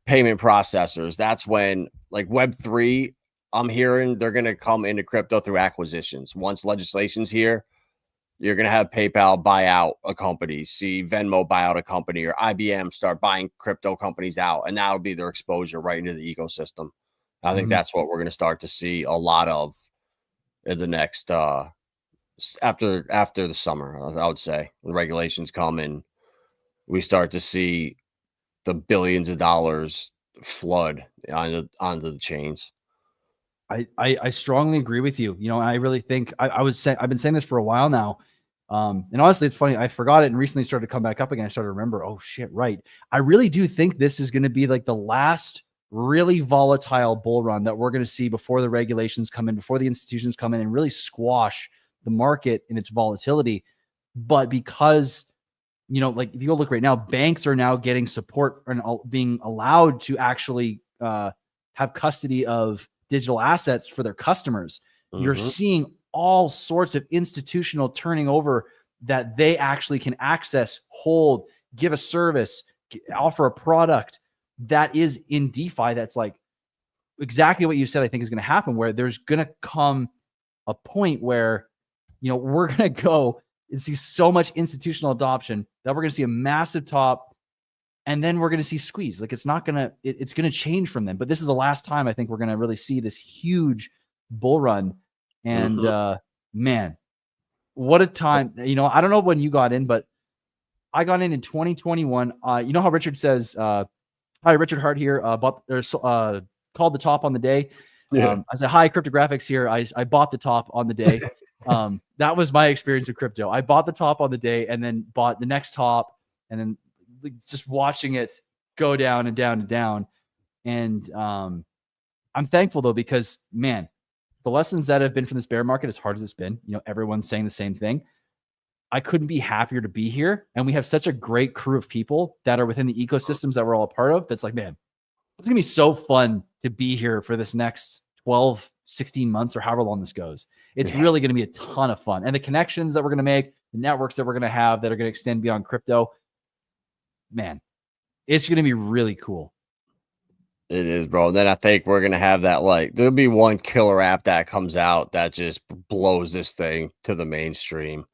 Speaker 1: payment processors, that's when, like, Web3, I'm hearing they're going to come into crypto through acquisitions. Once legislation's here, You're going to have PayPal buy out a company, see Venmo buy out a company, or IBM start buying crypto companies out, and that'll be their exposure right into the ecosystem. I think that's what we're going to start to see a lot of in the next after the summer. I would say when regulations come and we start to see the billions of dollars flood onto the chains.
Speaker 2: I strongly agree with you. You know, I really think I've been saying this for a while now. And honestly, it's funny. I forgot it and recently started to come back up again. I started to remember, oh shit, right. I really do think this is going to be like the last really volatile bull run that we're going to see before the regulations come in, before the institutions come in and really squash the market in its volatility. But because, you know, like if you go look right now, banks are now getting support and being allowed to actually have custody of digital assets for their customers. You're seeing all sorts of institutional turning over that they actually can access, hold, give a service, offer a product that is in DeFi. That's like exactly what you said, I think is going to happen, where there's going to come a point where, you know, we're going to go and see so much institutional adoption that we're going to see a massive top. And then we're going to see squeeze. Like it's not going to, it's going to change from then. But this is the last time I think we're going to really see this huge bull run. And man, what a time. You know, I don't know when you got in, but I got in 2021. You know how Richard says, hi, Richard Hart here, called the top on the day. I said, hi, CryptoGRFX here. I bought the top on the day. That was my experience of crypto. I bought the top on the day and then bought the next top and then just watching it go down and down and down. And I'm thankful though, because man, the lessons that have been from this bear market, as hard as it's been, you know, everyone's saying the same thing. I couldn't be happier to be here. And we have such a great crew of people that are within the ecosystems that we're all a part of. That's like, man, it's going to be so fun to be here for this next 12, 16 months or however long this goes. It's really going to be a ton of fun. And the connections that we're going to make, the networks that we're going to have that are going to extend beyond crypto, man, it's going to be really cool.
Speaker 1: It is, bro. Then I think we're going to have that, like, there'll be one killer app that comes out that just blows this thing to the mainstream.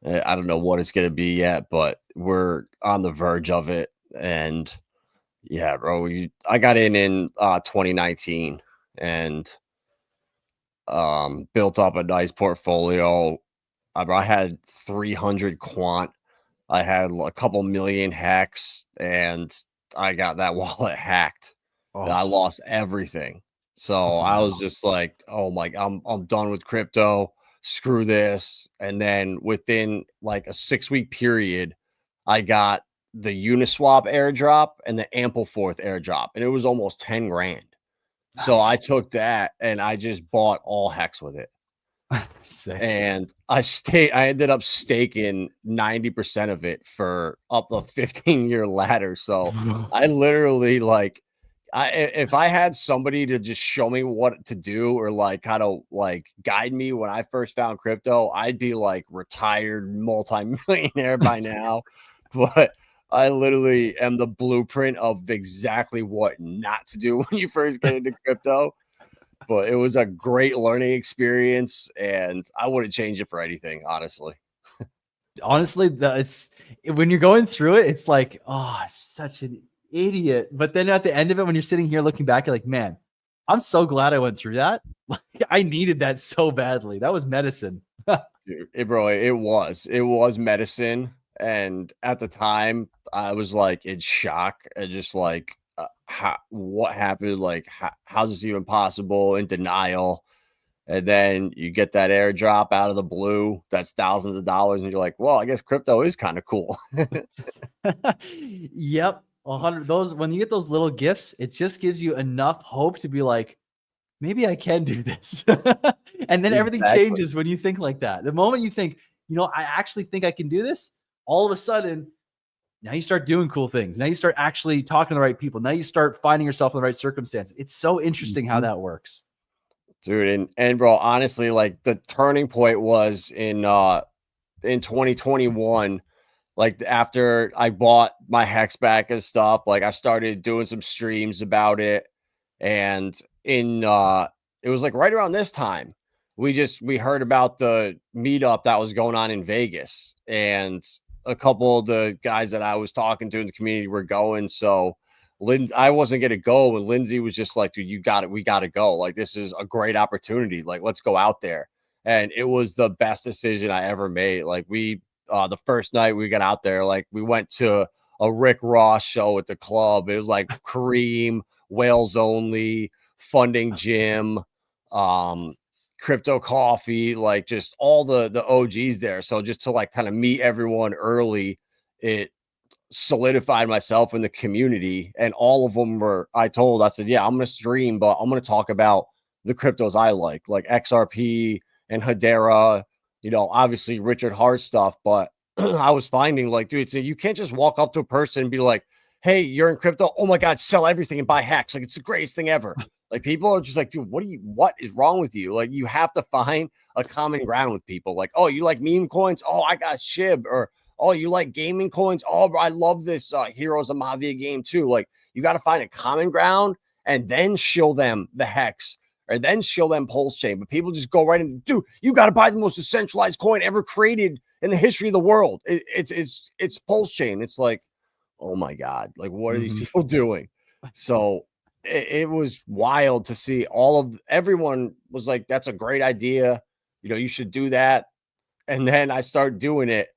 Speaker 1: I don't know what it's going to be yet, but we're on the verge of it. And yeah, bro, I got in 2019 and built up a nice portfolio. I had 300 quant. I had a couple million hacks, and I got that wallet hacked. And I lost everything. So I was just like, oh my, I'm done with crypto. Screw this. And then within like a 6-week period, I got the Uniswap airdrop and the Ampleforth airdrop, and it was almost 10 grand. Nice. So I took that and I just bought all hex with it. And I ended up staking 90% of it for up a 15-year ladder. So I literally, like, if I had somebody to just show me what to do or like kind of like guide me when I first found crypto, I'd be like retired multi-millionaire by now. But I literally am the blueprint of exactly what not to do when you first get into crypto. But it was a great learning experience, and I wouldn't change it for anything, honestly.
Speaker 2: Honestly, it's when you're going through it, it's like, oh, such an idiot. But then at the end of it, when you're sitting here looking back, you're like, man, I'm so glad I went through that. I needed that so badly. That was medicine.
Speaker 1: Dude, bro, it was medicine. And at the time, I was like in shock and just like, what happened? Like, how's this even possible? In denial. And then you get that airdrop out of the blue that's thousands of dollars, and you're like, well, I guess crypto is kind of cool.
Speaker 2: Yep. 100 those, when you get those little gifts, it just gives you enough hope to be like, maybe I can do this. And then everything changes when you think like that. The moment you think, you know, I actually think I can do this, all of a sudden, now you start doing cool things. Now you start actually talking to the right people. Now you start finding yourself in the right circumstances. It's so interesting how that works.
Speaker 1: Dude, and bro, honestly, like the turning point was in 2021. Like after I bought my hex back and stuff, like I started doing some streams about it. And it was like right around this time we heard about the meetup that was going on in Vegas, and a couple of the guys that I was talking to in the community were going. So I wasn't gonna go, and Lindsay was just like, dude, we got to go. Like, this is a great opportunity. Like, let's go out there. And it was the best decision I ever made. Like, the first night we got out there, like, we went to a Rick Ross show at the club. It was like Kareem, Wales Only, Funding Jim, Crypto Coffee, like just all the OGs there. So just to like kind of meet everyone early, it solidified myself in the community. And all of them I said, yeah, I'm going to stream, but I'm going to talk about the cryptos I like XRP and Hedera, obviously Richard Hart stuff. But I was finding, like, dude, so you can't just walk up to a person and be like, hey, you're in crypto. Oh my God, sell everything and buy hacks. Like, it's the greatest thing ever. Like, people are just like, dude, what is wrong with you? Like, you have to find a common ground with people. Like, oh, you like meme coins? Oh, I got SHIB. Or, oh, you like gaming coins? Oh, I love this Heroes of Mafia game too. Like, you got to find a common ground and then show them the hex or then show them Pulse Chain. But people just go right in, dude, you got to buy the most decentralized coin ever created in the history of the world. It's Pulse Chain. It's like, oh my God, like, what are these people doing? So it was wild to see everyone was like, that's a great idea. You should do that. And then I started doing it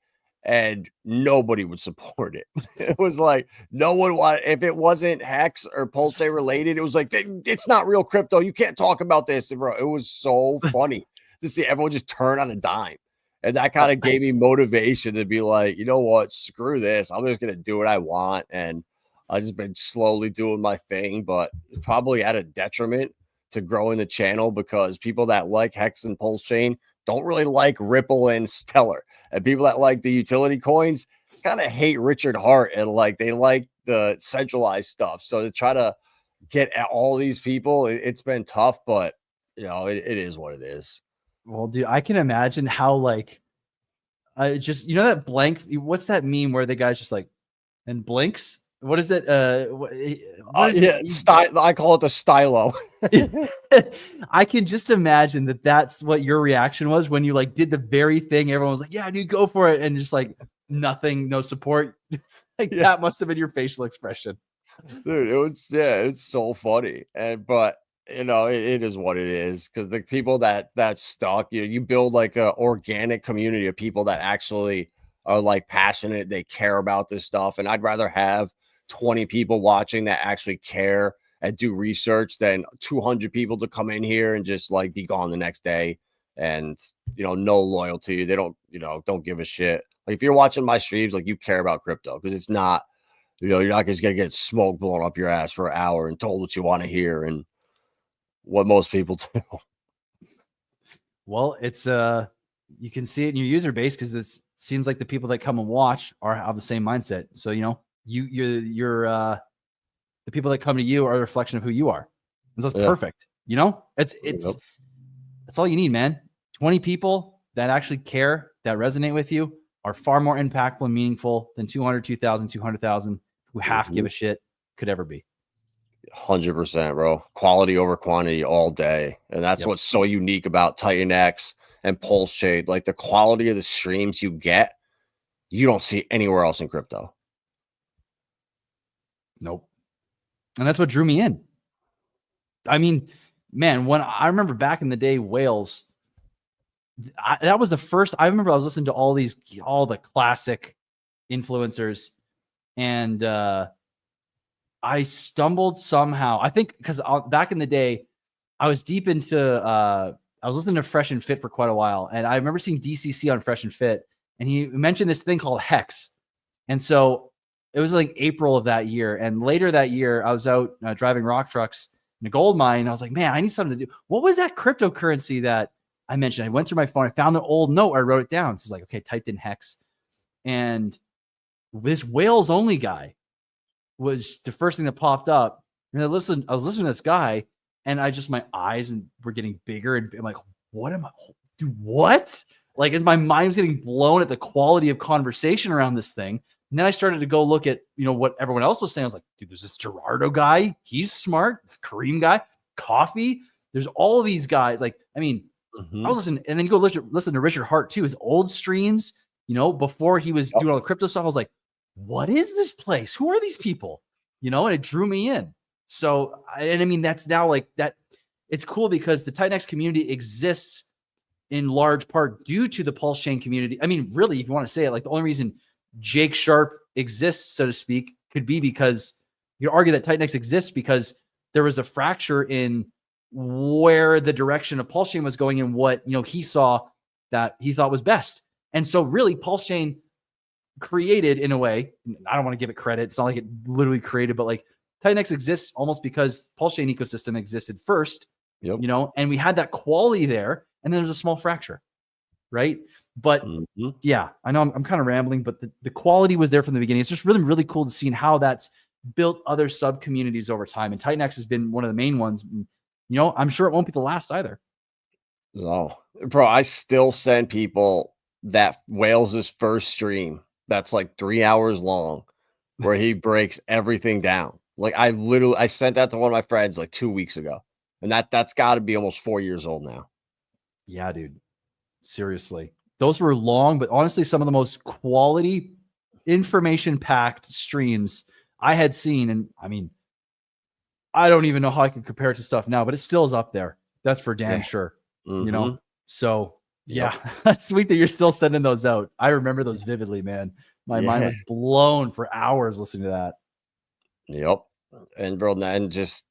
Speaker 1: and nobody would support it. It was like, no one wanted, if it wasn't Hex or Pulse Chain related, it was like, it's not real crypto. You can't talk about this. And bro, it was so funny to see everyone just turn on a dime. And that kind of gave me motivation to be like, you know what, screw this. I'm just going to do what I want. And I've just been slowly doing my thing, but probably at a detriment to growing the channel because people that like Hex and Pulse Chain don't really like Ripple and Stellar. And people that like the utility coins kind of hate Richard Hart and like they like the centralized stuff. So to try to get at all these people, it's been tough, but it is what it is.
Speaker 2: Well, dude, I can imagine how like just that blank. What's that meme where the guy's just like and blinks? What is it?
Speaker 1: I call it the stylo.
Speaker 2: I can just imagine that's what your reaction was when you like did the very thing. Everyone was like, "Yeah, dude, go for it," and just like nothing, no support. That must have been your facial expression,
Speaker 1: dude. It's so funny, but it is what it is because the people that stuck, you build like a organic community of people that actually are like passionate, they care about this stuff, and I'd rather have 20 people watching that actually care and do research than 200 people to come in here and just like be gone the next day and no loyalty. They don't give a shit. Like, if you're watching my streams, like, you care about crypto because it's not you're not just gonna get smoke blown up your ass for an hour and told what you want to hear and what most people do.
Speaker 2: Well, it's you can see it in your user base because it seems like the people that come and watch have the same mindset. So you're the people that come to you are a reflection of who you are. And so it's perfect. It's that's all you need, man. 20 people that actually care, that resonate with you are far more impactful and meaningful than 200, 2,000, 200,000 who half give a shit could ever be.
Speaker 1: 100%, bro. Quality over quantity all day. And that's what's so unique about TitanX and Pulse Chain. Like, the quality of the streams you get, you don't see anywhere else in crypto.
Speaker 2: Nope. And that's what drew me in. I mean, man, when I remember back in the day, Wales, that was the first. I remember I was listening to all the classic influencers, and I stumbled somehow. I think because back in the day, I was deep into. I was listening to Fresh and Fit for quite a while, and I remember seeing DCC on Fresh and Fit, and he mentioned this thing called Hex, and so it was like April of that year. And later that year, I was out driving rock trucks in a gold mine. And I was like, man, I need something to do. What was that cryptocurrency that I mentioned? I went through my phone. I found an old note. I wrote it down. So it's like, okay, typed in Hex. And this Wales only guy was the first thing that popped up. And I was listening to this guy, and my eyes were getting bigger. And I'm like, what am I? Dude, what? Like, and my mind was getting blown at the quality of conversation around this thing. And then I started to go look at, what everyone else was saying. I was like, dude, there's this Gerardo guy. He's smart. This Kareem guy, Coffee. There's all of these guys. Like, I mean, I
Speaker 1: Mhm.
Speaker 2: was listening, and then you go listen to Richard Hart too, his old streams, before he was
Speaker 1: Yep.
Speaker 2: doing all the crypto stuff. I was like, what is this place? Who are these people? And it drew me in. So, and I mean, that's now like that. It's cool because the TitanX community exists in large part due to the Pulse Chain community. I mean, really, if you want to say it, like the only reason Jake Sharp exists, so to speak, could be because you could argue that TitanX exists because there was a fracture in where the direction of Pulse Chain was going and what he saw that he thought was best. And so really Pulse Chain created, in a way, I don't want to give it credit, it's not like it literally created, but like TitanX exists almost because Pulse Chain ecosystem existed first.
Speaker 1: Yep.
Speaker 2: And we had that quality there, and then there's a small fracture, right? But yeah, I know I'm kind of rambling, but the quality was there from the beginning. It's just really, really cool to see how that's built other sub communities over time. And TitanX has been one of the main ones. I'm sure it won't be the last either.
Speaker 1: No, bro, I still send people that Wales' first stream that's like 3 hours long where he breaks everything down. Like I sent that to one of my friends like 2 weeks ago. And that's got to be almost 4 years old now.
Speaker 2: Yeah, dude. Seriously. Those were long, but honestly, some of the most quality information packed streams I had seen. And I mean, I don't even know how I can compare it to stuff now, but it still is up there. That's for damn sure. So yeah, that's sweet that you're still sending those out. I remember those vividly, man. My mind was blown for hours listening to that.
Speaker 1: Yep. And bro, and just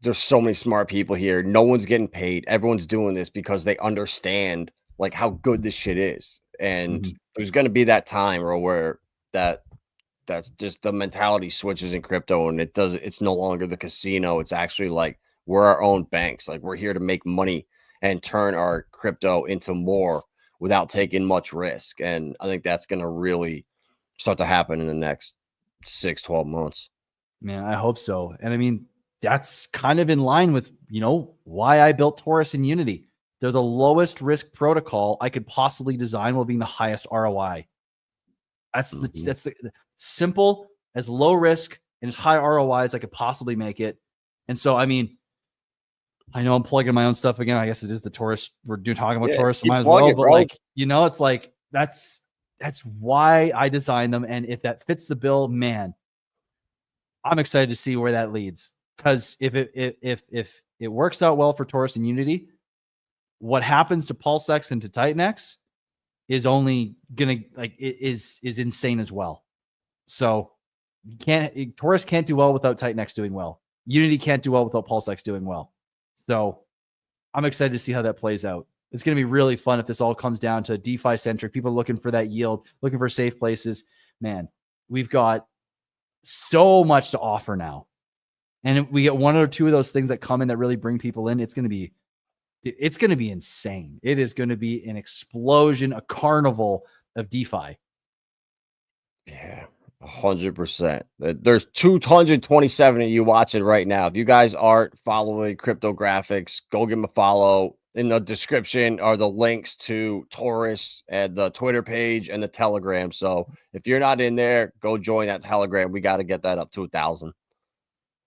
Speaker 1: there's so many smart people here. No one's getting paid. Everyone's doing this because they understand like how good this shit is. And there's going to be that time, bro, where that's just the mentality switches in crypto, and it's no longer the casino. It's actually like we're our own banks. Like we're here to make money and turn our crypto into more without taking much risk. And I think that's going to really start to happen in the next 6-12 months.
Speaker 2: Man, I hope so. And I mean, that's kind of in line with, why I built Torus and Unity. They're the lowest risk protocol I could possibly design while being the highest ROI. That's the simple, as low risk and as high ROI as I could possibly make it. And so, I mean, I know I'm plugging my own stuff again. I guess it is the Torus. We're talking about Torus, so might as well. But like, it's like that's why I designed them. And if that fits the bill, man, I'm excited to see where that leads. Because if it works out well for Torus and Unity, what happens to PulseX and to TitanX is only gonna is insane as well. So Torus can't do well without TitanX doing well. Unity can't do well without PulseX doing well. So I'm excited to see how that plays out. It's going to be really fun if this all comes down to DeFi centric. People are looking for that yield, looking for safe places. Man, we've got so much to offer now. And we get one or two of those things that come in that really bring people in. It's going to be insane. It is going to be an explosion, a carnival of DeFi.
Speaker 1: Yeah, 100%. There's 227 of you watching right now. If you guys aren't following CryptoGRFX, go give them a follow. In the description are the links to Torus and the Twitter page and the Telegram. So if you're not in there, go join that Telegram. We got to get that up to 1,000.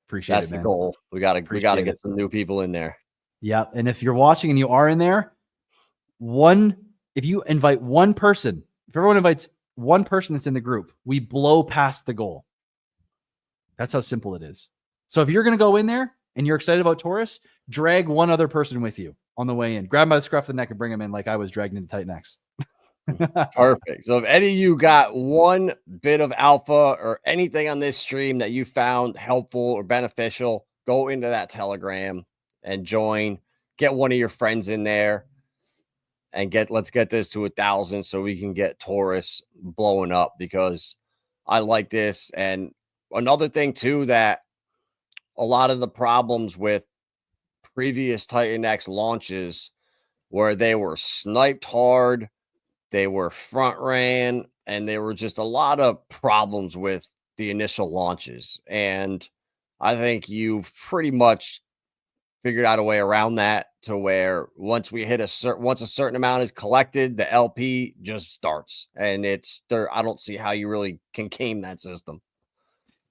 Speaker 2: Appreciate
Speaker 1: That's
Speaker 2: it, man.
Speaker 1: the goal. We got to get some new people in there.
Speaker 2: Yeah, and if you're watching and you are in there, if you invite one person, if everyone invites one person that's in the group, we blow past the goal. That's how simple it is. So if you're going to go in there and you're excited about Torus, drag one other person with you on the way in. Grab them by the scruff of the neck and bring them in like I was dragged into TitanX.
Speaker 1: Perfect. So if any of you got one bit of alpha or anything on this stream that you found helpful or beneficial, go into that Telegram and join. Get one of your friends in there and let's get this to 1,000 so we can get Torus blowing up, because I like this. And another thing too, that a lot of the problems with previous TitanX launches where they were sniped hard, they were front ran, and there were just a lot of problems with the initial launches. And I think you've pretty much figured out a way around that to where once a certain amount is collected, the LP just starts, and it's there. I don't see how you really can game that system.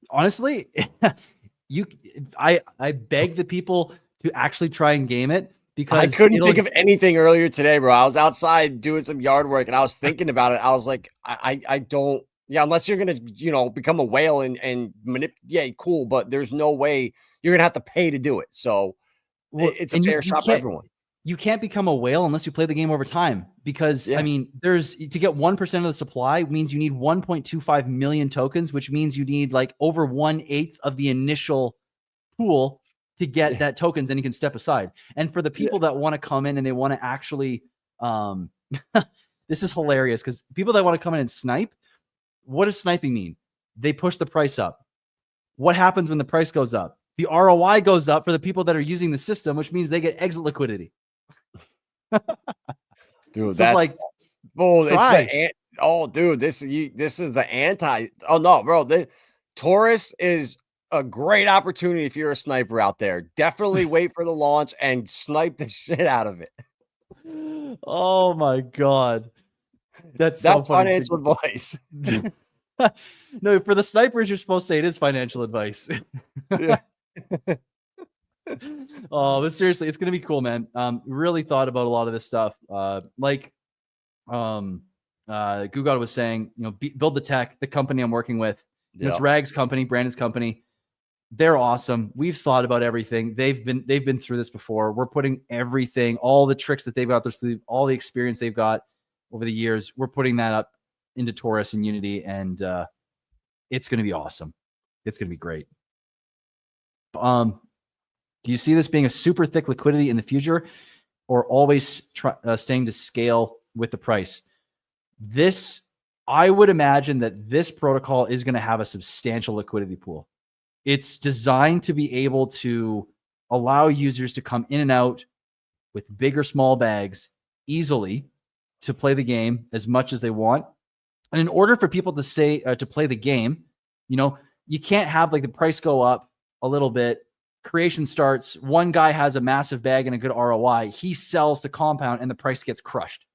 Speaker 2: Honestly, I beg the people to actually try and game it, because
Speaker 1: I couldn't think of anything earlier today, bro. I was outside doing some yard work and I was thinking about it. I was like, I don't, yeah, unless you're going to, become a whale and yeah, cool. But there's no way you're going to have to pay to do it. So it's a fair shot for everyone.
Speaker 2: You can't become a whale unless you play the game over time, because
Speaker 1: Yeah.
Speaker 2: I mean, to get 1% of the supply means you need 1.25 million tokens, which means you need like over 1/8 of the initial pool to get that tokens, and you can step aside. And for the people that want to come in and they want to actually, this is hilarious, because people that want to come in and snipe, what does sniping mean? They push the price up. What happens when the price goes up? The ROI goes up for the people that are using the system, which means they get exit liquidity.
Speaker 1: Dude,
Speaker 2: so
Speaker 1: that's
Speaker 2: like,
Speaker 1: dude, this is the anti. Oh no, bro, Torus is a great opportunity if you're a sniper out there. Definitely wait for the launch and snipe the shit out of it.
Speaker 2: Oh my god, that's so funny.
Speaker 1: Financial advice.
Speaker 2: No, for the snipers, you're supposed to say it is financial advice.
Speaker 1: Yeah.
Speaker 2: Oh, but seriously, it's gonna be cool, man. Really thought about a lot of this stuff. Like Gugod was saying, build the tech, the company I'm working with, it's Rag's company, Brandon's company. They're awesome. We've thought about everything. They've been through this before. We're putting everything, all the tricks that they've got their sleeve, all the experience they've got over the years, we're putting that up into Torus and Unity, and it's going to be awesome. It's going to be great. Do you see this being a super thick liquidity in the future, or always staying to scale with the price? I would imagine that this protocol is going to have a substantial liquidity pool. It's designed to be able to allow users to come in and out with big or small bags easily to play the game as much as they want. And in order for people to play the game, you can't have like the price go up a little bit. Creation starts. One guy has a massive bag and a good ROI. He sells to compound and the price gets crushed.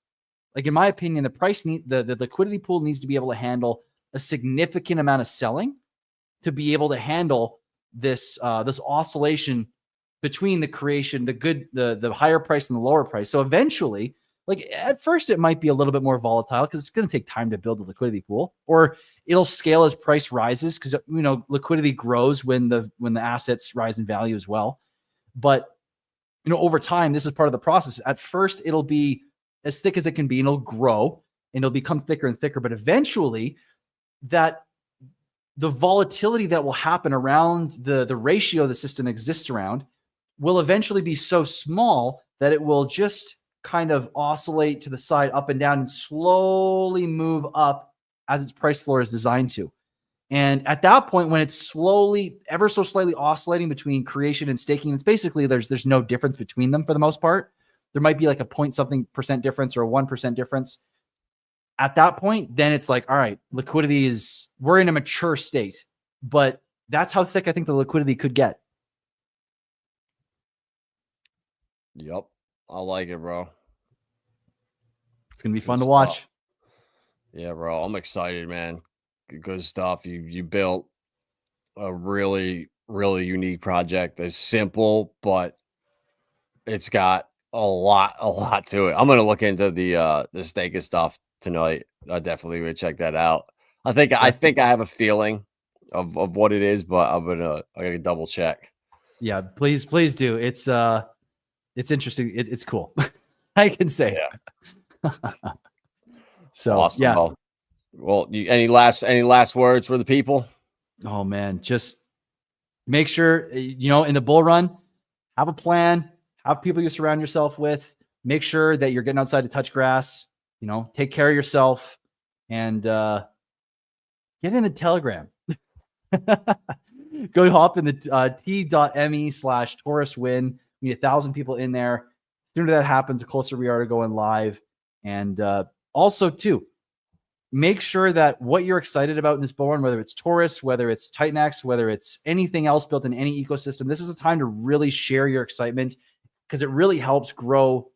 Speaker 2: Like, in my opinion, the liquidity pool needs to be able to handle a significant amount of selling to be able to handle this oscillation between the creation, the higher price and the lower price. So eventually, like at first, it might be a little bit more volatile because it's going to take time to build the liquidity pool, or it'll scale as price rises because liquidity grows when the assets rise in value as well. But over time, this is part of the process. At first, it'll be as thick as it can be, and it'll grow and it'll become thicker and thicker. But eventually, that the volatility that will happen around the ratio the system exists around will eventually be so small that it will just kind of oscillate to the side, up and down, and slowly move up as its price floor is designed to. And at that point, when it's slowly, ever so slightly oscillating between creation and staking, it's basically there's no difference between them for the most part. There might be like a point something percent difference or a 1% difference. At that point, then it's like, all right, liquidity we're in a mature state, but that's how thick I think the liquidity could get.
Speaker 1: Yep. I like it, bro.
Speaker 2: It's going to be fun to watch.
Speaker 1: Yeah, bro. I'm excited, man. Good stuff. You built a really, really unique project. It's simple, but it's got a lot to it. I'm going to look into the staking stuff tonight. I definitely would check that out. I think I have a feeling of what it is, but I gotta double check.
Speaker 2: Yeah, please do. It's interesting. It's cool. I can say.
Speaker 1: Yeah.
Speaker 2: So
Speaker 1: awesome.
Speaker 2: yeah.
Speaker 1: Well, any last words for the people?
Speaker 2: Oh man, just make sure in the bull run, have a plan, have people you surround yourself with. Make sure that you're getting outside to touch grass. Take care of yourself, and get in the Telegram. Go hop in the t.me/Torus.win. We need 1,000 people in there. The sooner that happens, the closer we are to going live. And also, too, make sure that what you're excited about in this bull run, whether it's Torus, whether it's TitanX, whether it's anything else built in any ecosystem, this is a time to really share your excitement, because it really helps grow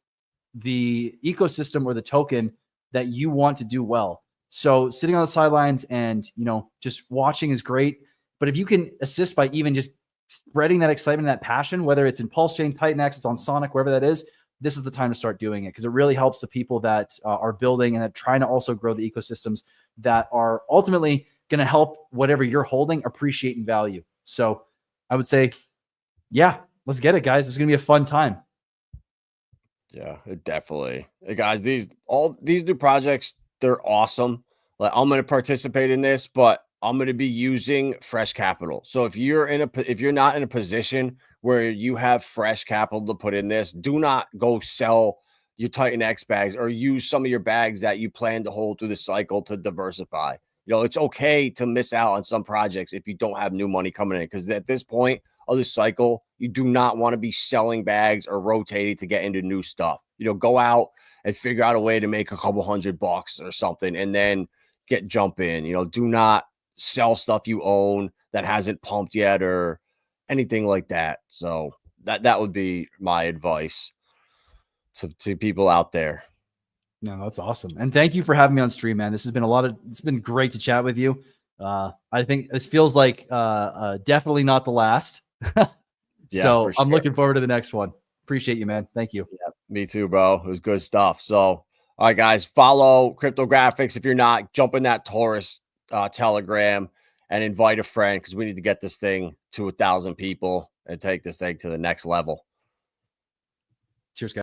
Speaker 2: the ecosystem or the token that you want to do well. So sitting on the sidelines and, just watching is great. But if you can assist by even just spreading that excitement, that passion, whether it's in Pulse Chain, TitanX, it's on Sonic, wherever that is, this is the time to start doing it, because it really helps the people that are building and that trying to also grow the ecosystems that are ultimately going to help whatever you're holding appreciate in value. So I would say, yeah, let's get it, guys. It's going to be a fun time.
Speaker 1: Yeah, definitely. Hey, guys, these new projects, they're awesome. Like, I'm going to participate in this, but I'm going to be using fresh capital. So if you're not in a position where you have fresh capital to put in this, do not go sell your TitanX bags or use some of your bags that you plan to hold through the cycle to diversify. You know, it's okay to miss out on some projects if you don't have new money coming in, because at this point of the cycle, you do not want to be selling bags or rotating to get into new stuff. You know, go out and figure out a way to make a couple $100 or something and then jump in. You know, do not sell stuff you own that hasn't pumped yet or anything like that. So that would be my advice to people out there.
Speaker 2: No, that's awesome. And thank you for having me on stream, man. This has been it's been great to chat with you. I think this feels like definitely not the last. So I'm looking forward to the next one. Appreciate you, man. Thank you.
Speaker 1: Yeah, me too, bro. It was good stuff. So, all right, guys, follow CryptoGRFX. If you're not, jump in that Torus Telegram and invite a friend, because we need to get this thing to 1,000 people and take this thing to the next level.